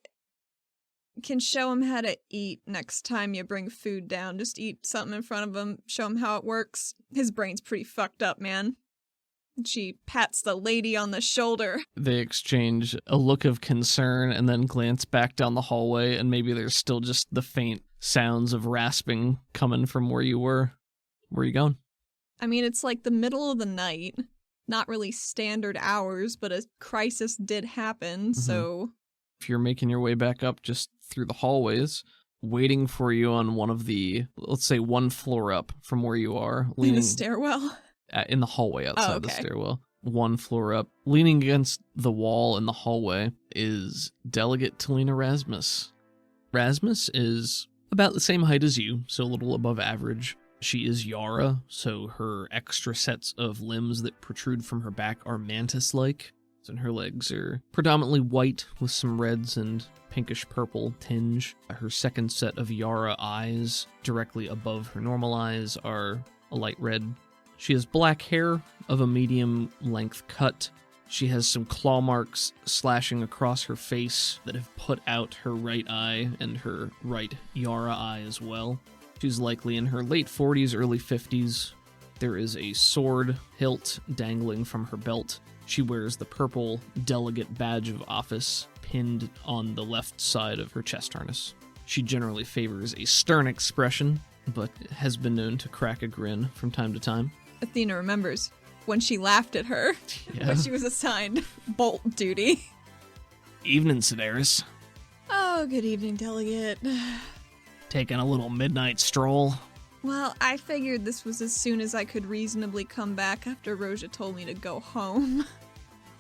can show him how to eat next time you bring food down. Just eat something in front of him, show him how it works. His brain's pretty fucked up, man. She pats the lady on the shoulder. They exchange a look of concern and then glance back down the hallway, and maybe there's still just the faint sounds of rasping coming from where you were. Where are you going? I mean, it's like the middle of the night. Not really standard hours, but a crisis did happen, so... If you're making your way back up just through the hallways, waiting for you on one of the, let's say 1 floor up from where you are. In the stairwell? In the hallway outside the stairwell. 1 floor up. Leaning against the wall in the hallway is Delegate Talina Rasmus. Rasmus is about the same height as you, so a little above average. She is Yara, so her extra sets of limbs that protrude from her back are mantis-like. And her legs are predominantly white with some reds and pinkish purple tinge. Her second set of Yara eyes, directly above her normal eyes, are a light red. She has black hair of a medium length cut. She has some claw marks slashing across her face that have put out her right eye and her right Yara eye as well. She's likely in her late 40s, early 50s. There is a sword hilt dangling from her belt. She wears the purple delegate badge of office pinned on the left side of her chest harness. She generally favors a stern expression, but has been known to crack a grin from time to time. Athena remembers when she laughed at her when she was assigned bolt duty. Evening, Sedaris. Oh, good evening, Delegate. Taking a little midnight stroll. Well, I figured this was as soon as I could reasonably come back after Roja told me to go home.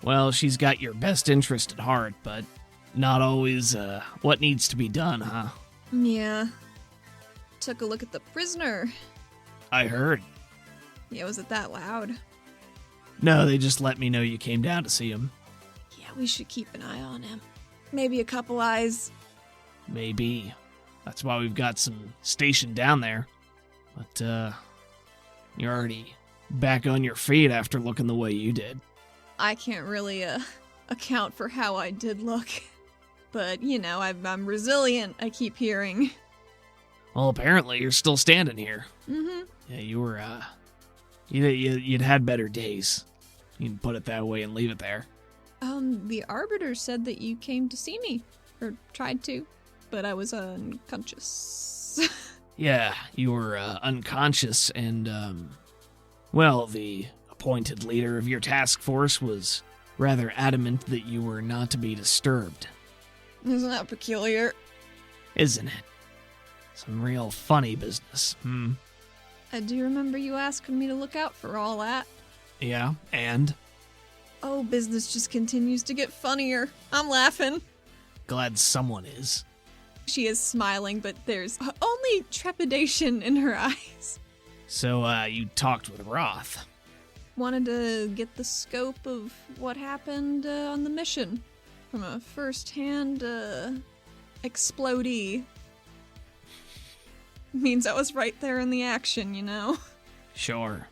Well, she's got your best interest at heart, but not always what needs to be done, huh? Yeah. Took a look at the prisoner. I heard. Yeah, was it that loud? No, they just let me know you came down to see him. Yeah, we should keep an eye on him. Maybe a couple eyes. Maybe. That's why we've got some stationed down there. But, you're already back on your feet after looking the way you did. I can't really, account for how I did look. But, you know, I'm resilient, I keep hearing. Well, apparently you're still standing here. Mm-hmm. Yeah, you were, you'd had better days. You can put it that way and leave it there. The Arbiter said that you came to see me. Or tried to. But I was unconscious. Yeah, you were unconscious, and, well, the appointed leader of your task force was rather adamant that you were not to be disturbed. Isn't that peculiar? Isn't it? Some real funny business, I do remember you asking me to look out for all that. Yeah, and? Oh, business just continues to get funnier. I'm laughing. Glad someone is. She is smiling, but there's only trepidation in her eyes. So, you talked with Roth. Wanted to get the scope of what happened on the mission. From a first-hand, explodee. Means I was right there in the action, you know? Sure.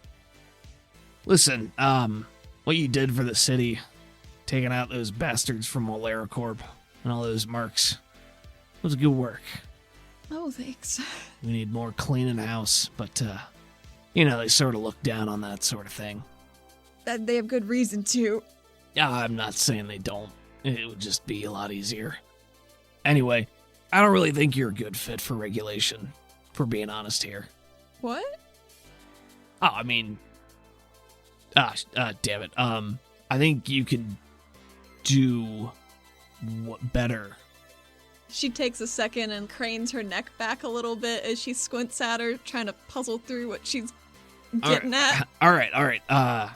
Listen, what you did for the city, taking out those bastards from AleraCorp and all those mercs, was good work. Oh, thanks. We need more cleaning house, but, you know, they sort of look down on that sort of thing. They have good reason to. I'm not saying they don't. It would just be a lot easier. Anyway, I don't really think you're a good fit for regulation, if we're being honest here. What? Oh, I mean... damn it. I think you can do better. She takes a second and cranes her neck back a little bit as she squints at her, trying to puzzle through what she's getting at. All right.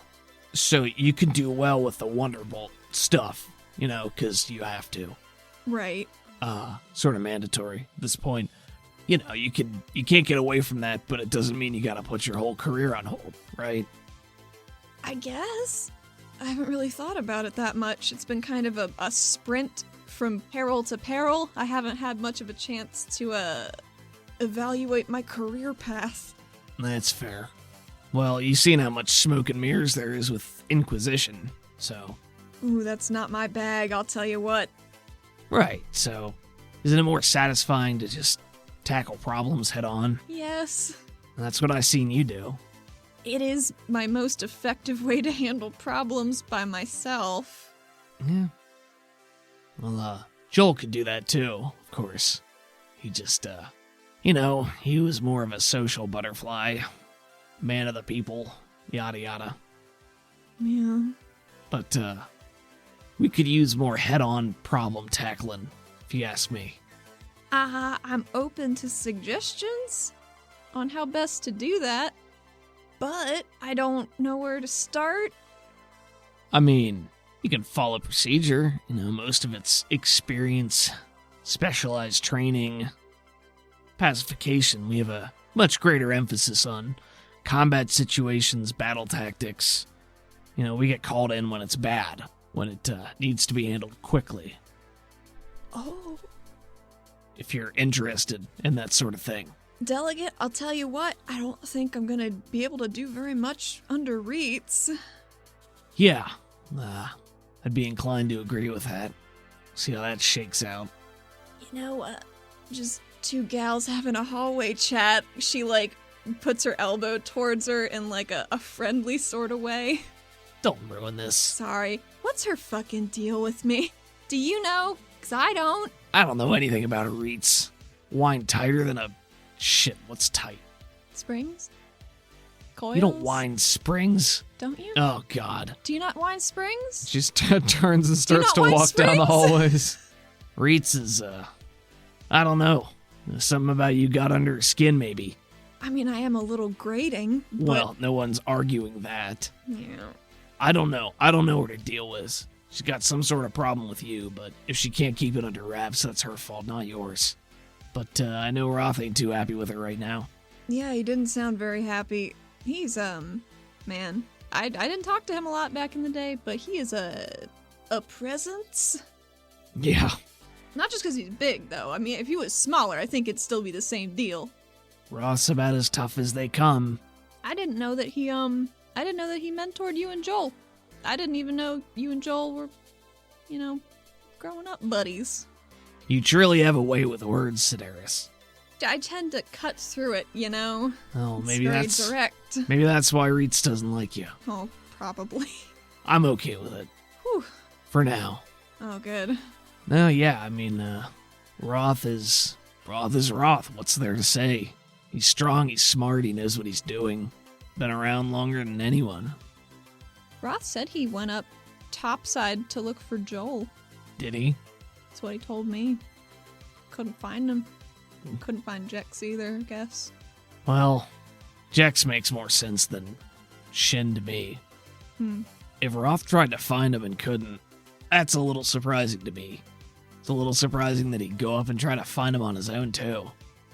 So you can do well with the Wonderbolt stuff, you know, because you have to. Right. Sort of mandatory at this point. You know, you can't get away from that, but it doesn't mean you gotta put your whole career on hold, right? I guess. I haven't really thought about it that much. It's been kind of a sprint from peril to peril. I haven't had much of a chance to, evaluate my career path. That's fair. Well, you've seen how much smoke and mirrors there is with Inquisition, so... Ooh, that's not my bag, I'll tell you what. Right, so... Isn't it more satisfying to just tackle problems head on? Yes. That's what I've seen you do. It is my most effective way to handle problems by myself. Yeah. Well, Joel could do that too, of course. He just, you know, he was more of a social butterfly. Man of the people, yada yada. Yeah. But, we could use more head-on problem tackling, if you ask me. I'm open to suggestions on how best to do that, but I don't know where to start. I mean, you can follow procedure, you know, most of it's experience, specialized training, pacification. We have a much greater emphasis on combat situations, battle tactics. You know, we get called in when it's bad, when it needs to be handled quickly. Oh. If you're interested in that sort of thing. Delegate, I'll tell you what, I don't think I'm gonna be able to do very much under Reeds. Yeah, I'd be inclined to agree with that. See how that shakes out. You know, just two gals having a hallway chat. She, puts her elbow towards her in, a friendly sort of way. Don't ruin this. Sorry. What's her fucking deal with me? Do you know? 'Cause I don't. I don't know anything about a Reeds. Wine tighter than a... Shit, what's tight? Springs? Coils? You don't wine springs? Don't you? Oh, God. Do you not wine springs? She just turns and starts to wine walk down the springs? hallways. Reeds is, I don't know. There's something about you got under her skin, maybe. I mean, I am a little grating, but... Well, no one's arguing that. Yeah. I don't know. I don't know what her deal is. She's got some sort of problem with you, but if she can't keep it under wraps, that's her fault, not yours. But I know Roth ain't too happy with her right now. Yeah, he didn't sound very happy. He's, man, I didn't talk to him a lot back in the day, but he is a presence. Yeah. Not just because he's big, though. I mean, if he was smaller, I think it'd still be the same deal. Roth's about as tough as they come. I didn't know that he mentored you and Joel. I didn't even know you and Joel were, growing up buddies. You truly have a way with words, Sedaris. I tend to cut through it, Oh, It's maybe very that's direct. maybe that's why Reeds doesn't like you. Oh, probably. I'm okay with it. Whew. For now. Oh, good. No, yeah, I mean, Roth is Roth. What's there to say? He's strong, he's smart, he knows what he's doing. Been around longer than anyone. Roth said he went up topside to look for Joel. Did he? That's what he told me. Couldn't find him. Couldn't find Jex either, I guess. Well, Jex makes more sense than Shin to me. If Roth tried to find him and couldn't, that's a little surprising to me. It's a little surprising that he'd go up and try to find him on his own, too.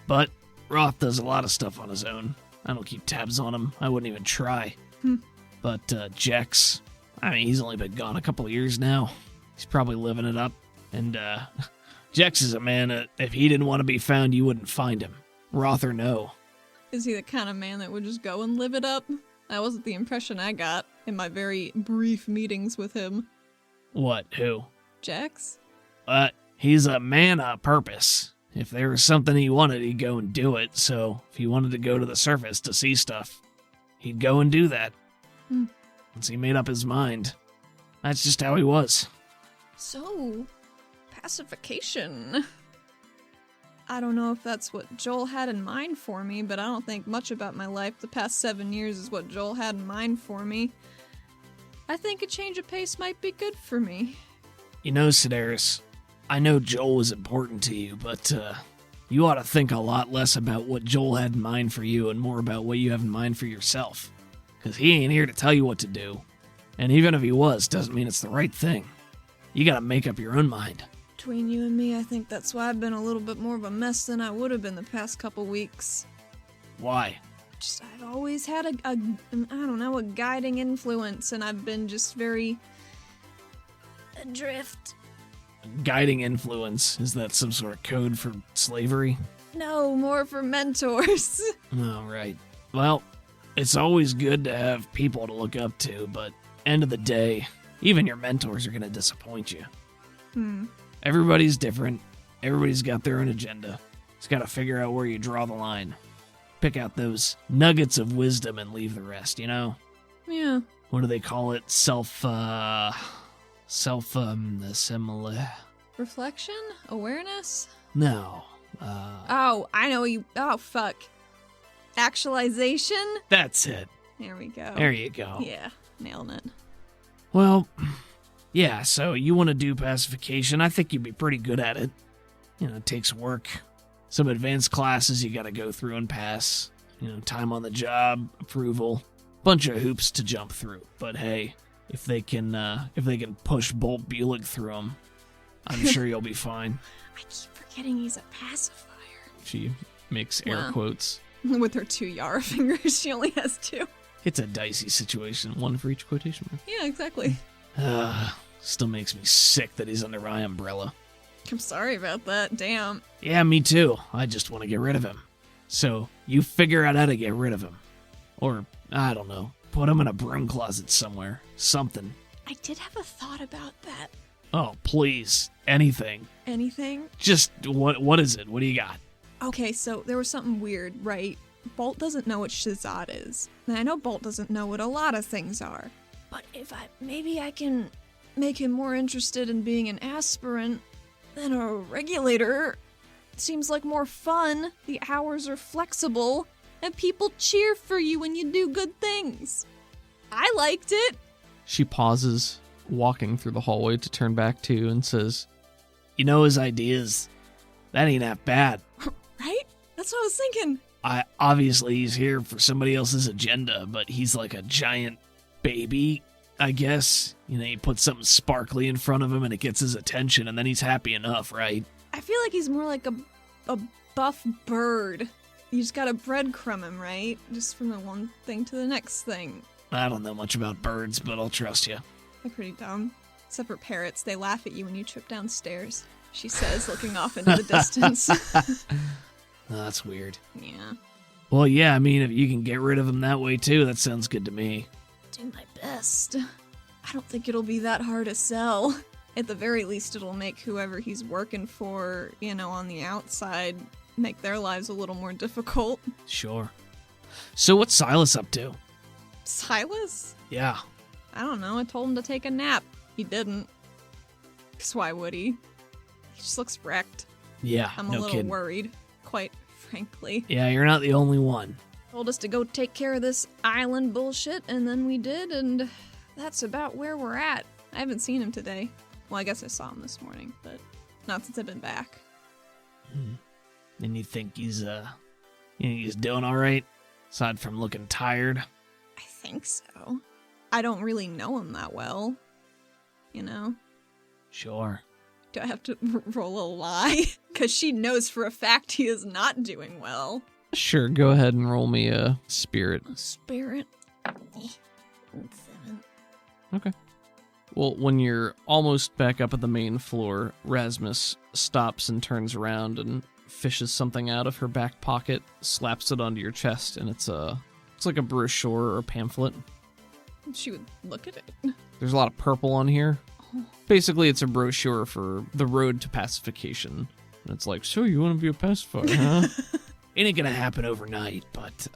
But Roth does a lot of stuff on his own. I don't keep tabs on him. I wouldn't even try. But Jex, I mean, he's only been gone a couple of years now. He's probably living it up. And Jex is a man that if he didn't want to be found, you wouldn't find him. Roth or no. Is he the kind of man that would just go and live it up? That wasn't the impression I got in my very brief meetings with him. What? Who? Jex? He's a man of purpose. If there was something he wanted, he'd go and do it. So if he wanted to go to the surface to see stuff, he'd go and do that. Once he made up his mind. That's just how he was. So, pacification. I don't know if that's what Joel had in mind for me, but I don't think much about my life the past 7 years is what Joel had in mind for me. I think a change of pace might be good for me. You know, Sedaris, I know Joel was important to you, but you ought to think a lot less about what Joel had in mind for you and more about what you have in mind for yourself. Because he ain't here to tell you what to do. And even if he was, doesn't mean it's the right thing. You gotta make up your own mind. Between you and me, I think that's why I've been a little bit more of a mess than I would have been the past couple weeks. Why? Just, I've always had a guiding influence, and I've been just very adrift. Guiding influence? Is that some sort of code for slavery? No, more for mentors. Oh, right. Well, it's always good to have people to look up to, but end of the day, even your mentors are gonna disappoint you. Everybody's different. Everybody's got their own agenda. Just gotta figure out where you draw the line. Pick out those nuggets of wisdom and leave the rest, you know? Yeah. What do they call it? Similar. Reflection? Awareness? No. Oh, I know you. Oh, fuck. Actualization? That's it. There we go. There you go. Yeah, nailing it. Well, yeah, so you want to do pacification. I think you'd be pretty good at it. You know, it takes work. Some advanced classes you gotta go through and pass. You know, time on the job, approval. Bunch of hoops to jump through. But hey, if they can push Bolt Bulig through them, I'm sure you'll be fine. I keep forgetting he's a pacifier. She makes air quotes. With her 2 Yara fingers, she only has 2. It's a dicey situation, one for each quotation mark. Yeah, exactly. Still makes me sick that he's under my umbrella. I'm sorry about that, damn. Yeah, me too. I just want to get rid of him. So, you figure out how to get rid of him. Or, I don't know, put him in a broom closet somewhere. Something. I did have a thought about that. Oh, please. Anything. Anything? Just, what is it? What do you got? Okay, so there was something weird, right? Bolt doesn't know what Shazad is. And I know Bolt doesn't know what a lot of things are. But maybe I can make him more interested in being an aspirant than a regulator. It seems like more fun, the hours are flexible, and people cheer for you when you do good things. I liked it. She pauses, walking through the hallway to turn back to you and says, "You know his ideas. That ain't that bad." Right? That's what I was thinking. Obviously he's here for somebody else's agenda, but he's like a giant baby, I guess. You know, you put something sparkly in front of him and it gets his attention, and then he's happy enough, right? I feel like he's more like a buff bird. You just gotta breadcrumb him, right? Just from the one thing to the next thing. I don't know much about birds, but I'll trust you. They're pretty dumb. Except for parrots, they laugh at you when you trip downstairs, she says, looking off into the distance. That's weird. Yeah. Well, yeah, I mean, if you can get rid of him that way too, that sounds good to me. Do my best. I don't think it'll be that hard to sell. At the very least, it'll make whoever he's working for, on the outside, make their lives a little more difficult. Sure. So what's Silas up to? Silas? Yeah. I don't know. I told him to take a nap. He didn't. 'Cause why would he? He just looks wrecked. Yeah, I'm a little worried, quite frankly. Yeah, you're not the only one. Told us to go take care of this island bullshit, and then we did, and that's about where we're at. I haven't seen him today. Well, I guess I saw him this morning, but not since I've been back. And you think he's doing all right, aside from looking tired? I think so. I don't really know him that well, Sure. Do I have to roll a lie? Because she knows for a fact he is not doing well. Sure, go ahead and roll me a spirit. Spirit. 7. Okay. Well, when you're almost back up at the main floor, Rasmus stops and turns around and fishes something out of her back pocket, slaps it onto your chest, and it's like a brochure or pamphlet. She would look at it. There's a lot of purple on here. Basically, it's a brochure for the road to pacification. And it's like, so you want to be a pacifier, huh? It ain't gonna happen overnight, but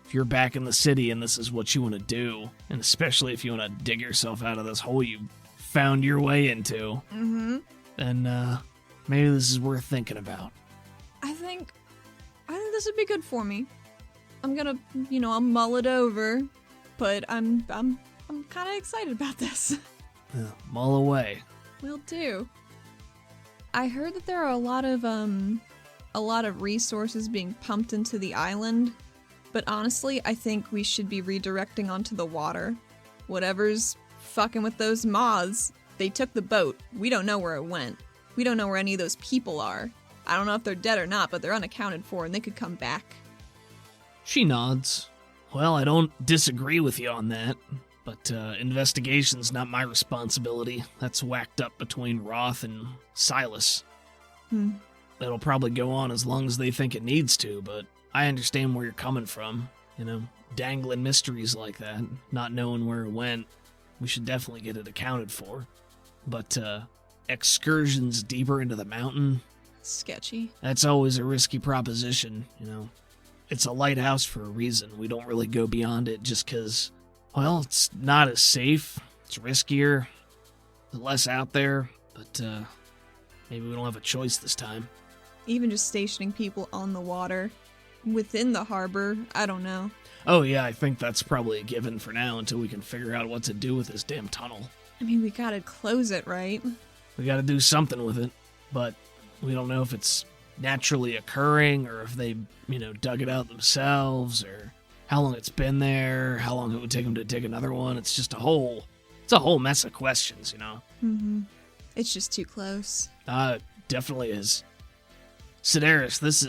if you're back in the city and this is what you want to do, and especially if you want to dig yourself out of this hole you found your way into, then maybe this is worth thinking about. I think this would be good for me. I'm gonna, I'll mull it over, but I'm kind of excited about this. Mull away. Will do. I heard that there are a lot of resources being pumped into the island, but honestly, I think we should be redirecting onto the water. Whatever's fucking with those moths, they took the boat. We don't know where it went. We don't know where any of those people are. I don't know if they're dead or not, but they're unaccounted for and they could come back. She nods. Well, I don't disagree with you on that, but investigation's not my responsibility. That's whacked up between Roth and Silas. That'll probably go on as long as they think it needs to, but I understand where you're coming from. Dangling mysteries like that, not knowing where it went. We should definitely get it accounted for. But excursions deeper into the mountain, sketchy. That's always a risky proposition, It's a lighthouse for a reason. We don't really go beyond it just because, well, it's not as safe. It's riskier. There's less out there. But maybe we don't have a choice this time. Even just stationing people on the water, within the harbor, I don't know. Oh yeah, I think that's probably a given for now until we can figure out what to do with this damn tunnel. I mean, we gotta close it, right? We gotta do something with it, but we don't know if it's naturally occurring or if they, dug it out themselves or how long it's been there, how long it would take them to dig another one. It's just a whole mess of questions, It's just too close. It definitely is. Sedaris, this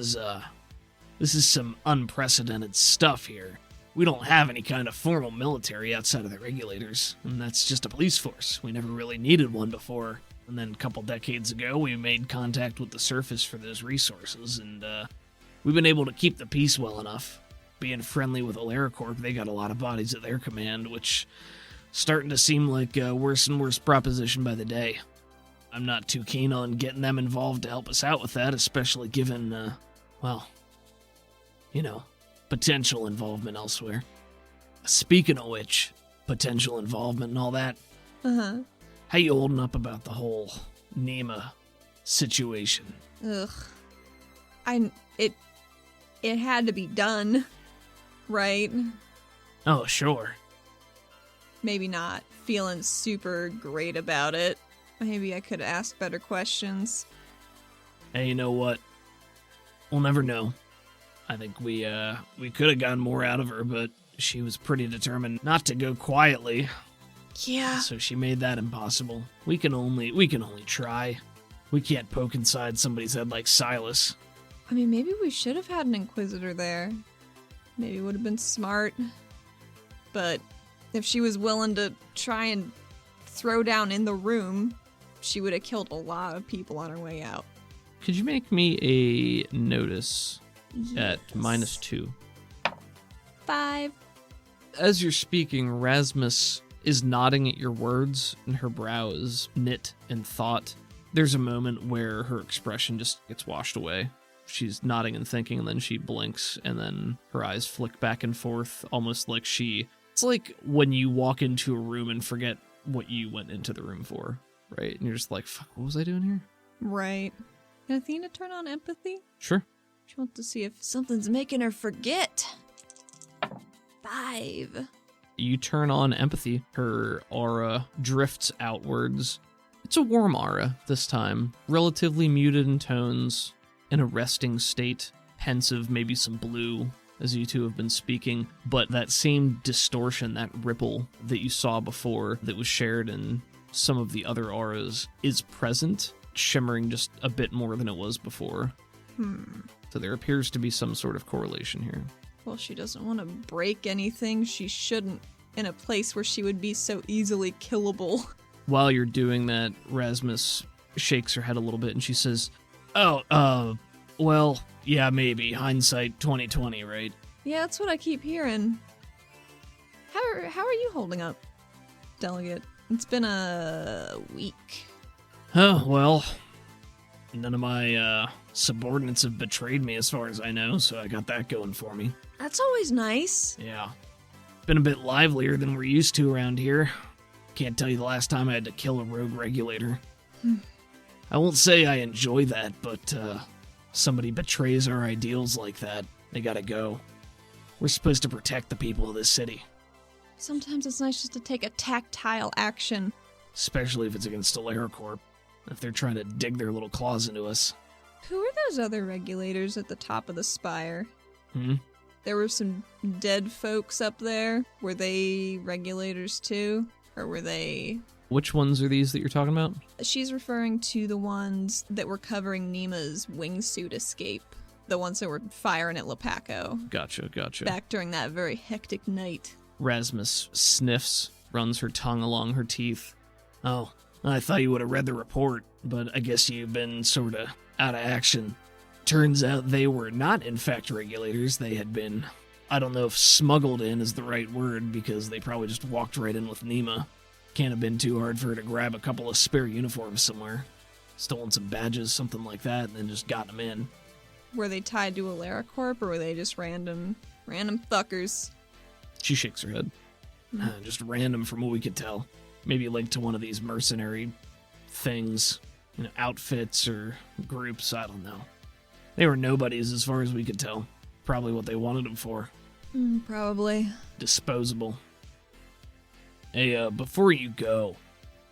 is some unprecedented stuff here. We don't have any kind of formal military outside of the regulators, and that's just a police force. We never really needed one before. And then a couple decades ago, we made contact with the surface for those resources, and we've been able to keep the peace well enough. Being friendly with AlariCorp, they got a lot of bodies at their command, which starting to seem like a worse and worse proposition by the day. I'm not too keen on getting them involved to help us out with that, especially given, potential involvement elsewhere. Speaking of which, potential involvement and all that, how you holding up about the whole Nema situation? Ugh. It had to be done, right? Oh, sure. Maybe not feeling super great about it. Maybe I could ask better questions. Hey, you know what? We'll never know. I think we could have gotten more out of her, but she was pretty determined not to go quietly. Yeah. So she made that impossible. We can only try. We can't poke inside somebody's head like Silas. I mean, maybe we should have had an Inquisitor there. Maybe it would have been smart. But if she was willing to try and throw down in the room, she would have killed a lot of people on her way out. Could you make me a notice at -2? 5. As you're speaking, Rasmus is nodding at your words, and her brow is knit in thought. There's a moment where her expression just gets washed away. She's nodding and thinking, and then she blinks, and then her eyes flick back and forth, almost like it's like when you walk into a room and forget what you went into the room for, right? And you're just like, fuck, what was I doing here? Right. Can Athena turn on empathy? Sure. She wants to see if something's making her forget. 5. You turn on empathy. Her aura drifts outwards. It's a warm aura this time, relatively muted in tones, in a resting state, pensive, maybe some blue, as you two have been speaking, but that same distortion, that ripple that you saw before that was shared in some of the other auras is present, shimmering just a bit more than it was before. So there appears to be some sort of correlation here. Well, she doesn't want to break anything. She shouldn't in a place where she would be so easily killable. While you're doing that, Rasmus shakes her head a little bit and she says, well, yeah, maybe. Hindsight 2020, right? Yeah, that's what I keep hearing. How are you holding up, Delegate? It's been a week. Oh, well, none of my subordinates have betrayed me as far as I know, so I got that going for me. That's always nice. Yeah. Been a bit livelier than we're used to around here. Can't tell you the last time I had to kill a rogue regulator. I won't say I enjoy that, but somebody betrays our ideals like that, they gotta go. We're supposed to protect the people of this city. Sometimes it's nice just to take a tactile action. Especially if it's against AlariCorp. If they're trying to dig their little claws into us. Who are those other regulators at the top of the spire? Hmm? There were some dead folks up there. Were they regulators too? Or were they... Which ones are these that you're talking about? She's referring to the ones that were covering Nema's wingsuit escape. The ones that were firing at Lepaco. Gotcha. Back during that very hectic night. Rasmus sniffs, runs her tongue along her teeth. Oh, I thought you would have read the report, but I guess you've been sorta out of action. Turns out they were not, in fact, regulators. They had been, I don't know if smuggled in is the right word, because they probably just walked right in with Nema. Can't have been too hard for her to grab a couple of spare uniforms somewhere. Stolen some badges, something like that, and then just got them in. Were they tied to AlariCorp, or were they just random fuckers? She shakes her head. Just random from what we could tell. Maybe linked to one of these mercenary things, outfits or groups, I don't know. They were nobodies as far as we could tell. Probably what they wanted them for. Probably. Disposable. Hey, before you go,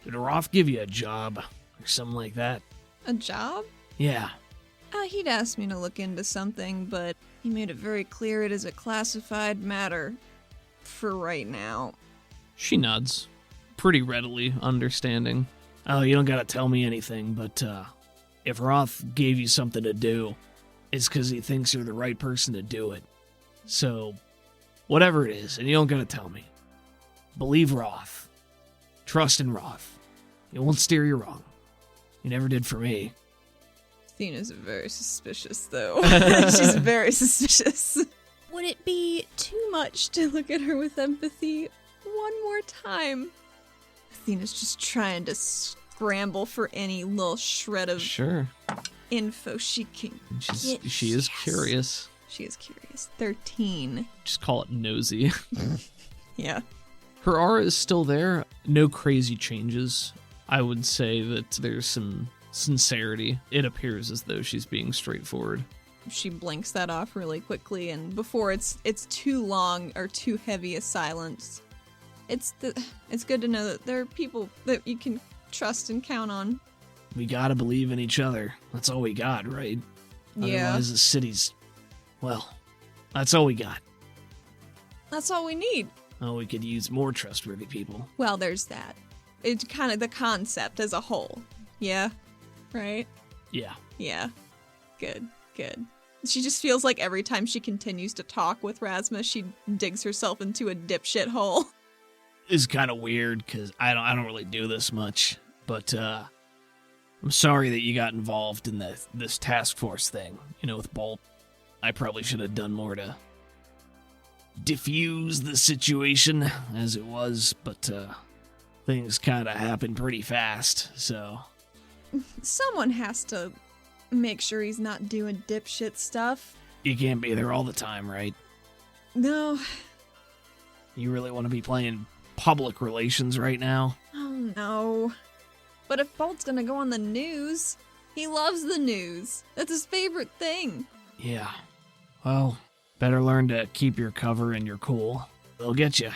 did Roth give you a job or something like that? A job? Yeah. He'd asked me to look into something, but he made it very clear it is a classified matter for right now. She nods, pretty readily understanding. Oh, you don't gotta tell me anything, but if Roth gave you something to do, it's because he thinks you're the right person to do it. So, Whatever it is, and you don't gotta tell me. Believe Roth. Trust in Roth. He won't steer you wrong. He never did for me. Athena's very suspicious, though. She's very suspicious. Would it be too much to look at her with empathy one more time? Athena's just trying to scramble for any little shred of info she can get. She is curious. She is curious. 13. Just call it nosy. Yeah. Her aura is still there. No crazy changes. I would say that there's some sincerity. It appears as though she's being straightforward. She blinks that off really quickly, and before it's too long or too heavy a silence, it's good to know that there are people that you can trust and count on. We gotta believe in each other. That's all we got, right? Yeah. Otherwise the city's... well, that's all we got. That's all we need. Oh, we could use more trustworthy people. Well, there's that. It's kind of the concept as a whole. Yeah? Right? Yeah. Yeah. Good. She just feels like every time she continues to talk with Razma, she digs herself into a dipshit hole. It's kind of weird, because I don't really do this much, but I'm sorry that you got involved in this task force thing, with Bolt. I probably should have done more to diffuse the situation as it was, but things kind of happened pretty fast, so... Someone has to make sure he's not doing dipshit stuff. You can't be there all the time, right? No. You really want to be playing public relations right now? Oh, no. But if Bolt's gonna go on the news, he loves the news. That's his favorite thing. Yeah. Well, better learn to keep your cover and your cool. They'll get you.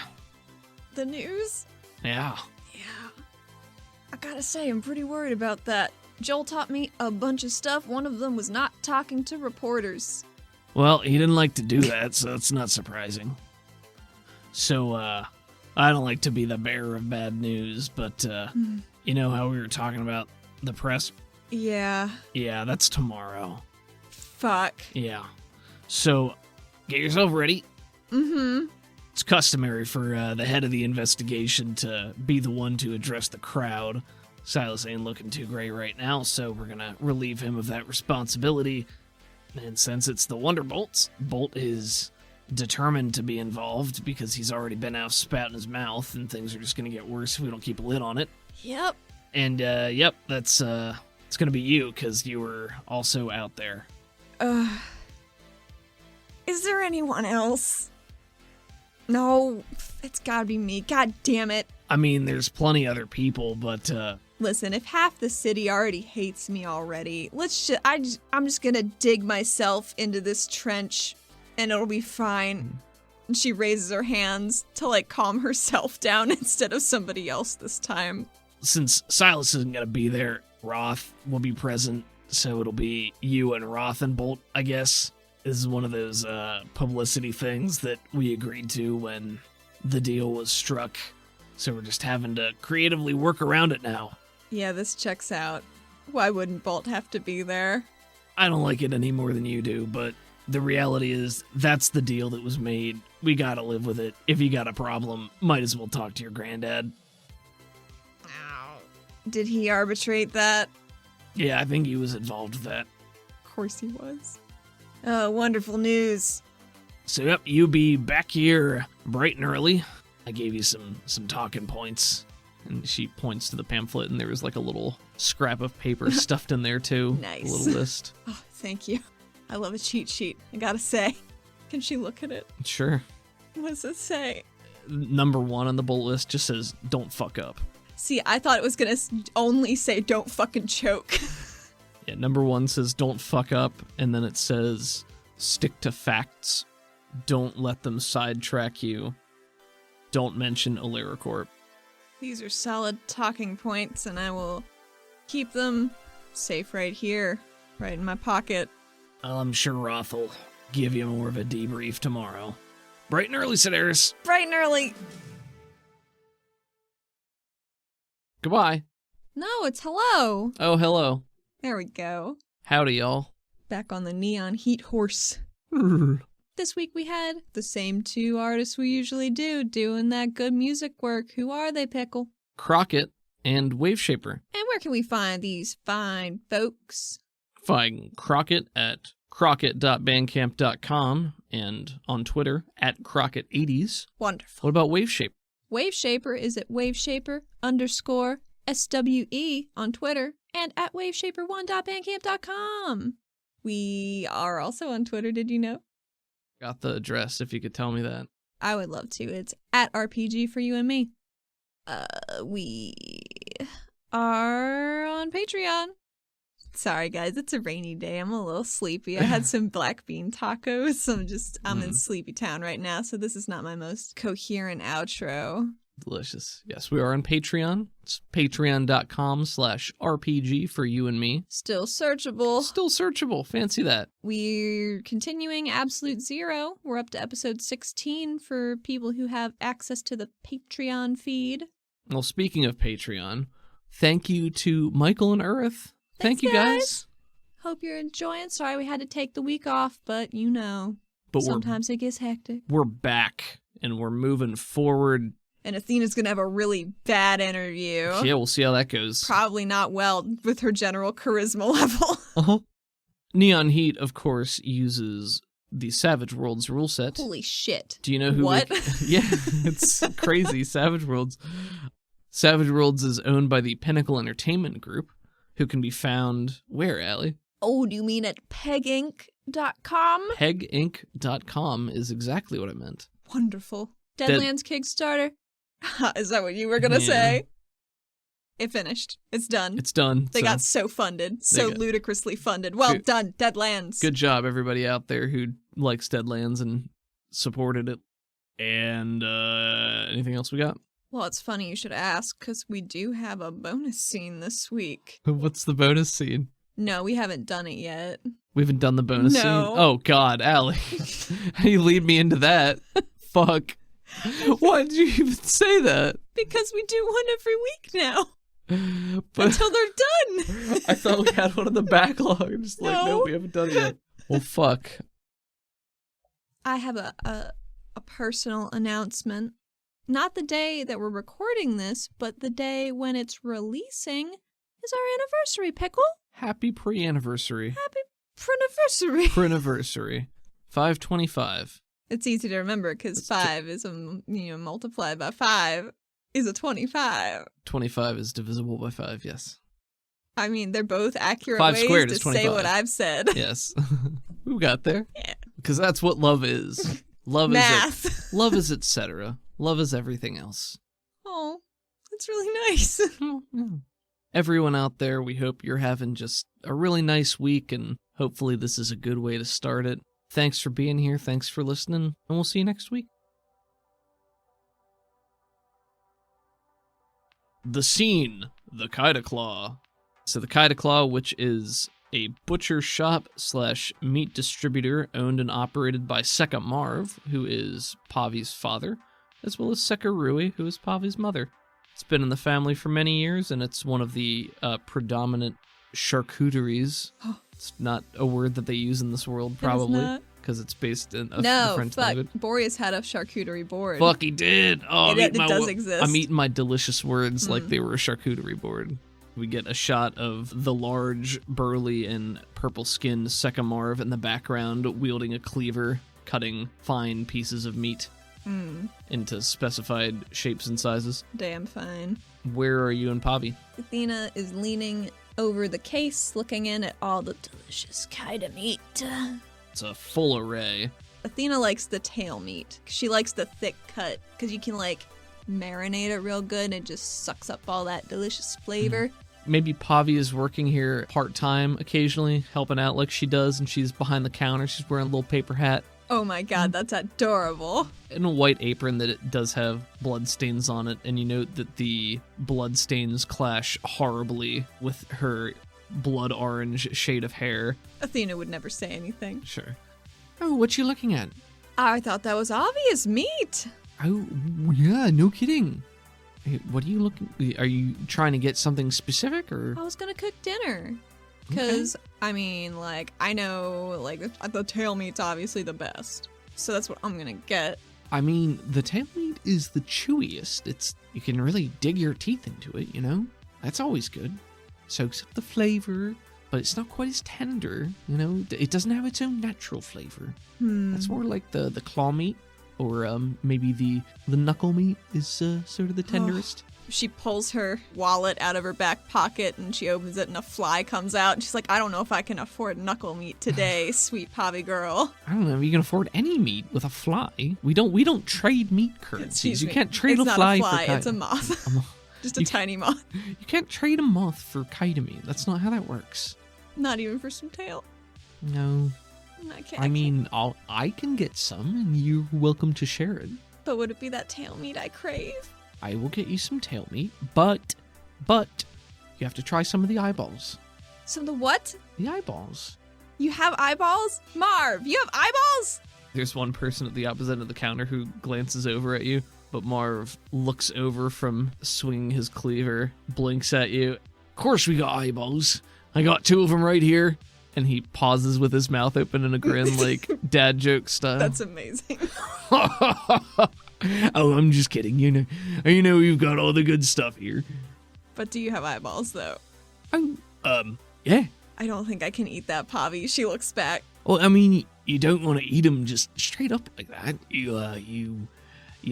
The news? Yeah. Yeah. I gotta say, I'm pretty worried about that. Joel taught me a bunch of stuff. One of them was not talking to reporters. Well, he didn't like to do that, so it's not surprising. So, I don't like to be the bearer of bad news, but, you know how we were talking about the press? Yeah. Yeah, that's tomorrow. Fuck. Yeah. So, get yourself ready. Mm-hmm. It's customary for the head of the investigation to be the one to address the crowd. Silas ain't looking too great right now, so we're gonna relieve him of that responsibility. And since it's the Wonderbolts, Bolt is determined to be involved because he's already been out spouting his mouth, and things are just gonna get worse if we don't keep a lid on it. Yep. And, yep, that's, it's gonna be you, because you were also out there. Is there anyone else? No, it's gotta be me. God damn it. I mean, there's plenty other people, but, Listen, if half the city already hates me already, I'm just gonna dig myself into this trench, and it'll be fine. And she raises her hands to, calm herself down instead of somebody else this time. Since Silas isn't gonna be there, Roth will be present, so it'll be you and Roth and Bolt, I guess. This is one of those, publicity things that we agreed to when the deal was struck, so we're just having to creatively work around it now. Yeah, this checks out. Why wouldn't Bolt have to be there? I don't like it any more than you do, but the reality is that's the deal that was made. We gotta live with it. If you got a problem, might as well talk to your granddad. Ow. Did he arbitrate that? Yeah, I think he was involved with that. Of course he was. Oh, wonderful news. So yep, you be back here bright and early. I gave you some talking points. And she points to the pamphlet, and there was a little scrap of paper stuffed in there, too. Nice. A little list. Oh, thank you. I love a cheat sheet, I gotta say. Can she look at it? Sure. What does it say? Number 1 on the bullet list just says, don't fuck up. See, I thought it was gonna only say, don't fucking choke. Yeah, number 1 says, don't fuck up, and then it says, stick to facts. Don't let them sidetrack you. Don't mention AleraCorp. These are solid talking points, and I will keep them safe right here, right in my pocket. Well, I'm sure Roth will give you more of a debrief tomorrow. Bright and early, Sedaris. Bright and early. Goodbye. No, it's hello. Oh, hello. There we go. Howdy, y'all. Back on the neon heat horse. This week we had the same two artists we usually do, doing that good music work. Who are they, Pickle? Crockett and Waveshaper. And where can we find these fine folks? Find Crockett at crockett.bandcamp.com and on Twitter at Crockett80s. Wonderful. What about Waveshaper? Waveshaper is at waveshaper_SWE on Twitter and at waveshaper1.bandcamp.com. We are also on Twitter, did you know? Got the address if you could tell me that. I would love to. It's at RPG for you and me. We are on Patreon. Sorry, guys, it's a rainy day. I'm a little sleepy. I had some black bean tacos, so I'm in Sleepy Town right now, so this is not my most coherent outro. Delicious. Yes, we are on Patreon. It's patreon.com/RPG for you and me. Still searchable. Still searchable. Fancy that. We're continuing Absolute Zero. We're up to episode 16 for people who have access to the Patreon feed. Well, speaking of Patreon, thank you to Michael and Earth. Thank Thanks, you, guys. Hope you're enjoying. Sorry we had to take the week off, but sometimes it gets hectic. We're back, and we're moving forward. And Athena's going to have a really bad interview. Yeah, we'll see how that goes. Probably not well with her general charisma level. Uh-huh. Neon Heat, of course, uses the Savage Worlds rule set. Holy shit. Do you know who? What? Yeah, it's crazy. Savage Worlds. Savage Worlds is owned by the Pinnacle Entertainment Group, who can be found where, Allie? Oh, do you mean at peginc.com? Peginc.com is exactly what I meant. Wonderful. Deadlands Kickstarter. Is that what you were going to say? It finished. It's done. It's done. They got so funded. So ludicrously funded. Well done, Deadlands. Good job, everybody out there who likes Deadlands and supported it. And anything else we got? Well, it's funny you should ask, because we do have a bonus scene this week. What's the bonus scene? No, we haven't done it yet. We haven't done the bonus scene? No. Oh, God, Allie. How you lead me into that? Fuck. Why did you even say that? Because we do one every week now. But until they're done. I thought we had one in the backlog. I'm just like, no, we haven't done it yet. Well, fuck. I have a personal announcement. Not the day that we're recording this, but the day when it's releasing is our anniversary, Pickle. Happy pre-anniversary. Happy pre-anniversary. Pre-anniversary. 525. It's easy to remember because 5 is multiplied by 5 is a 25. 25 is divisible by 5, yes. I mean, they're both accurate 5 ways squared to is 25. say what I've said. Yes. We got there. Yeah. Because that's what love is. Love Math. is love is etc. Love is everything else. Oh, that's really nice. Everyone out there, we hope you're having just a really nice week, and hopefully this is a good way to start it. Thanks for being here, thanks for listening, and we'll see you next week. The scene, the Kaida Claw. So the Kaida Claw, which is a butcher shop / meat distributor owned and operated by Sekka Marv, who is Pavi's father, as well as Sekka Rui, who is Pavi's mother. It's been in the family for many years, and it's one of the predominant charcuteries. It's not a word that they use in this world, probably, because it's based in the French language. Boreas had a charcuterie board. Fuck, he did. Oh, it does exist. I'm eating my delicious words like they were a charcuterie board. We get a shot of the large, burly, and purple-skinned Sekka Marv in the background wielding a cleaver, cutting fine pieces of meat into specified shapes and sizes. Damn fine. Where are you and Pavi? Athena is leaning over the case, looking in at all the delicious Kaida meat. It's a full array. Athena likes the tail meat. She likes the thick cut, because you can, marinate it real good, and it just sucks up all that delicious flavor. Maybe Pavi is working here part-time occasionally, helping out like she does, and she's behind the counter. She's wearing a little paper hat. Oh my god, that's adorable. And a white apron that it does have blood stains on it, and you note that the blood stains clash horribly with her blood orange shade of hair. Athena would never say anything. Sure. Oh, what you looking at? I thought that was obvious meat. Oh, yeah, no kidding. Hey, what are you looking... Are you trying to get something specific, or...? I was gonna cook dinner. Because, I know, the tail meat's obviously the best. so that's what I'm gonna get. I mean, the tail meat is the chewiest. You can really dig your teeth into it, you know? That's always good. Soaks up the flavor, but it's not quite as tender, you know? It doesn't have its own natural flavor. That's more like the claw meat, or maybe the knuckle meat is sort of the tenderest. She pulls her wallet out of her back pocket and she opens it and a fly comes out. And she's like, I don't know if I can afford knuckle meat today, sweet Pavi girl. I don't know if you can afford any meat with a fly. We don't trade meat currencies. You can't trade it's a fly, not a fly, for it's a moth. Just a tiny moth. You can't trade a moth for kite meat. That's not how that works. Not even for some tail. No. I mean, I can get some and you're welcome to share it. But would it be that tail meat I crave? I will get you some tail meat, but you have to try some of the eyeballs. Some of the what? The eyeballs. You have eyeballs? Marv, you have eyeballs? There's one person at the opposite end of the counter who glances over at you, but Marv looks over from swinging his cleaver, blinks at you. Of course we got eyeballs. I got 2 of them right here. And he pauses with his mouth open in a grin, like dad joke style. That's amazing. Oh, I'm just kidding. You know, you've got all the good stuff here. But do you have eyeballs, though? Yeah. I don't think I can eat that, Pavi. She looks back. Well, I mean, you don't want to eat them just straight up like that. You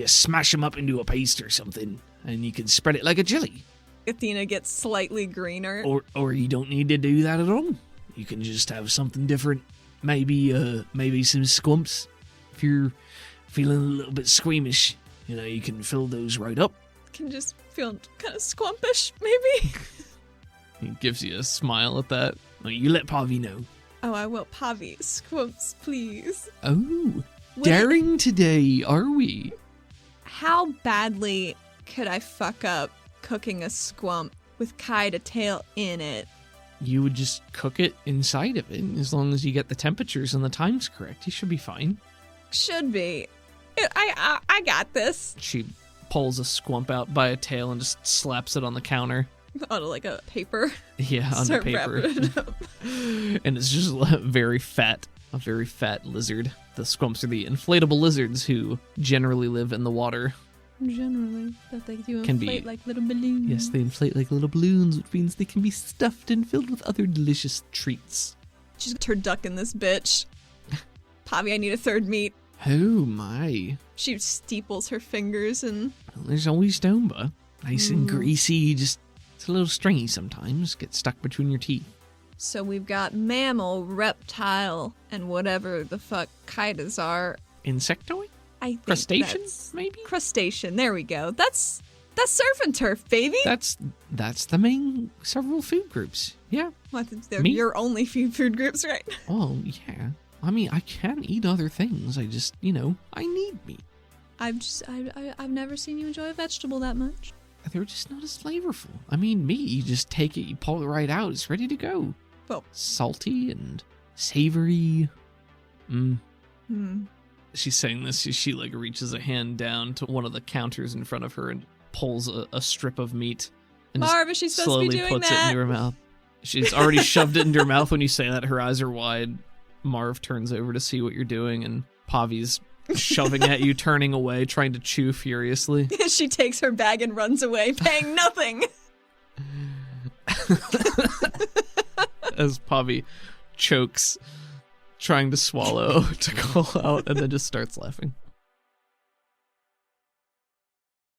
smash them up into a paste or something, and you can spread it like a jelly. Athena gets slightly greener. Or you don't need to do that at all. You can just have something different. Maybe some squumps. If you're feeling a little bit squeamish, you know, you can fill those right up. Can just feel kind of squumpish, maybe. He gives you a smile at that. Well, you let Pavi know. Oh, I will. Pavi, squumps, please. Oh, daring today, are we? How badly could I fuck up cooking a squump with Kaida tail in it? You would just cook it inside of it. As long as you get the temperatures and the times correct, you should be fine. Should be. I got this. She pulls a squump out by a tail and just slaps it on the counter. On like a paper. Yeah, on the paper. It up. And it's just a very fat lizard. The squumps are the inflatable lizards who generally live in the water. Generally, but they do Can inflate be, like little balloons. Yes, they inflate like little balloons, which means they can be stuffed and filled with other delicious treats. She's turducking this bitch. Pavi, I need a third meat. Oh my. She steeples her fingers and... Well, there's always Domba. Nice and greasy, just it's a little stringy sometimes. Get stuck between your teeth. So we've got mammal, reptile, and whatever the fuck Kaidas are. Insectoid? I think Crustacean, that's... maybe? Crustacean, there we go. That's surf and turf, baby. That's the main several food groups. Yeah. Well, I think they're your only food groups, right? Oh, yeah. I mean, I can eat other things. I just, I need meat. I've never seen you enjoy a vegetable that much. They're just not as flavorful. I mean, meat, you just take it, you pull it right out, it's ready to go. Well, salty and savory. She's saying this, she like reaches a hand down to one of the counters in front of her and pulls a strip of meat. And Marv, is she supposed to be doing puts that? it into her mouth. She's already shoved it into her mouth when you say that. Her eyes are wide. Marv turns over to see what you're doing, and Pavi's shoving at you, turning away, trying to chew furiously. She takes her bag and runs away, paying nothing. As Pavi chokes, trying to swallow to call out, and then just starts laughing.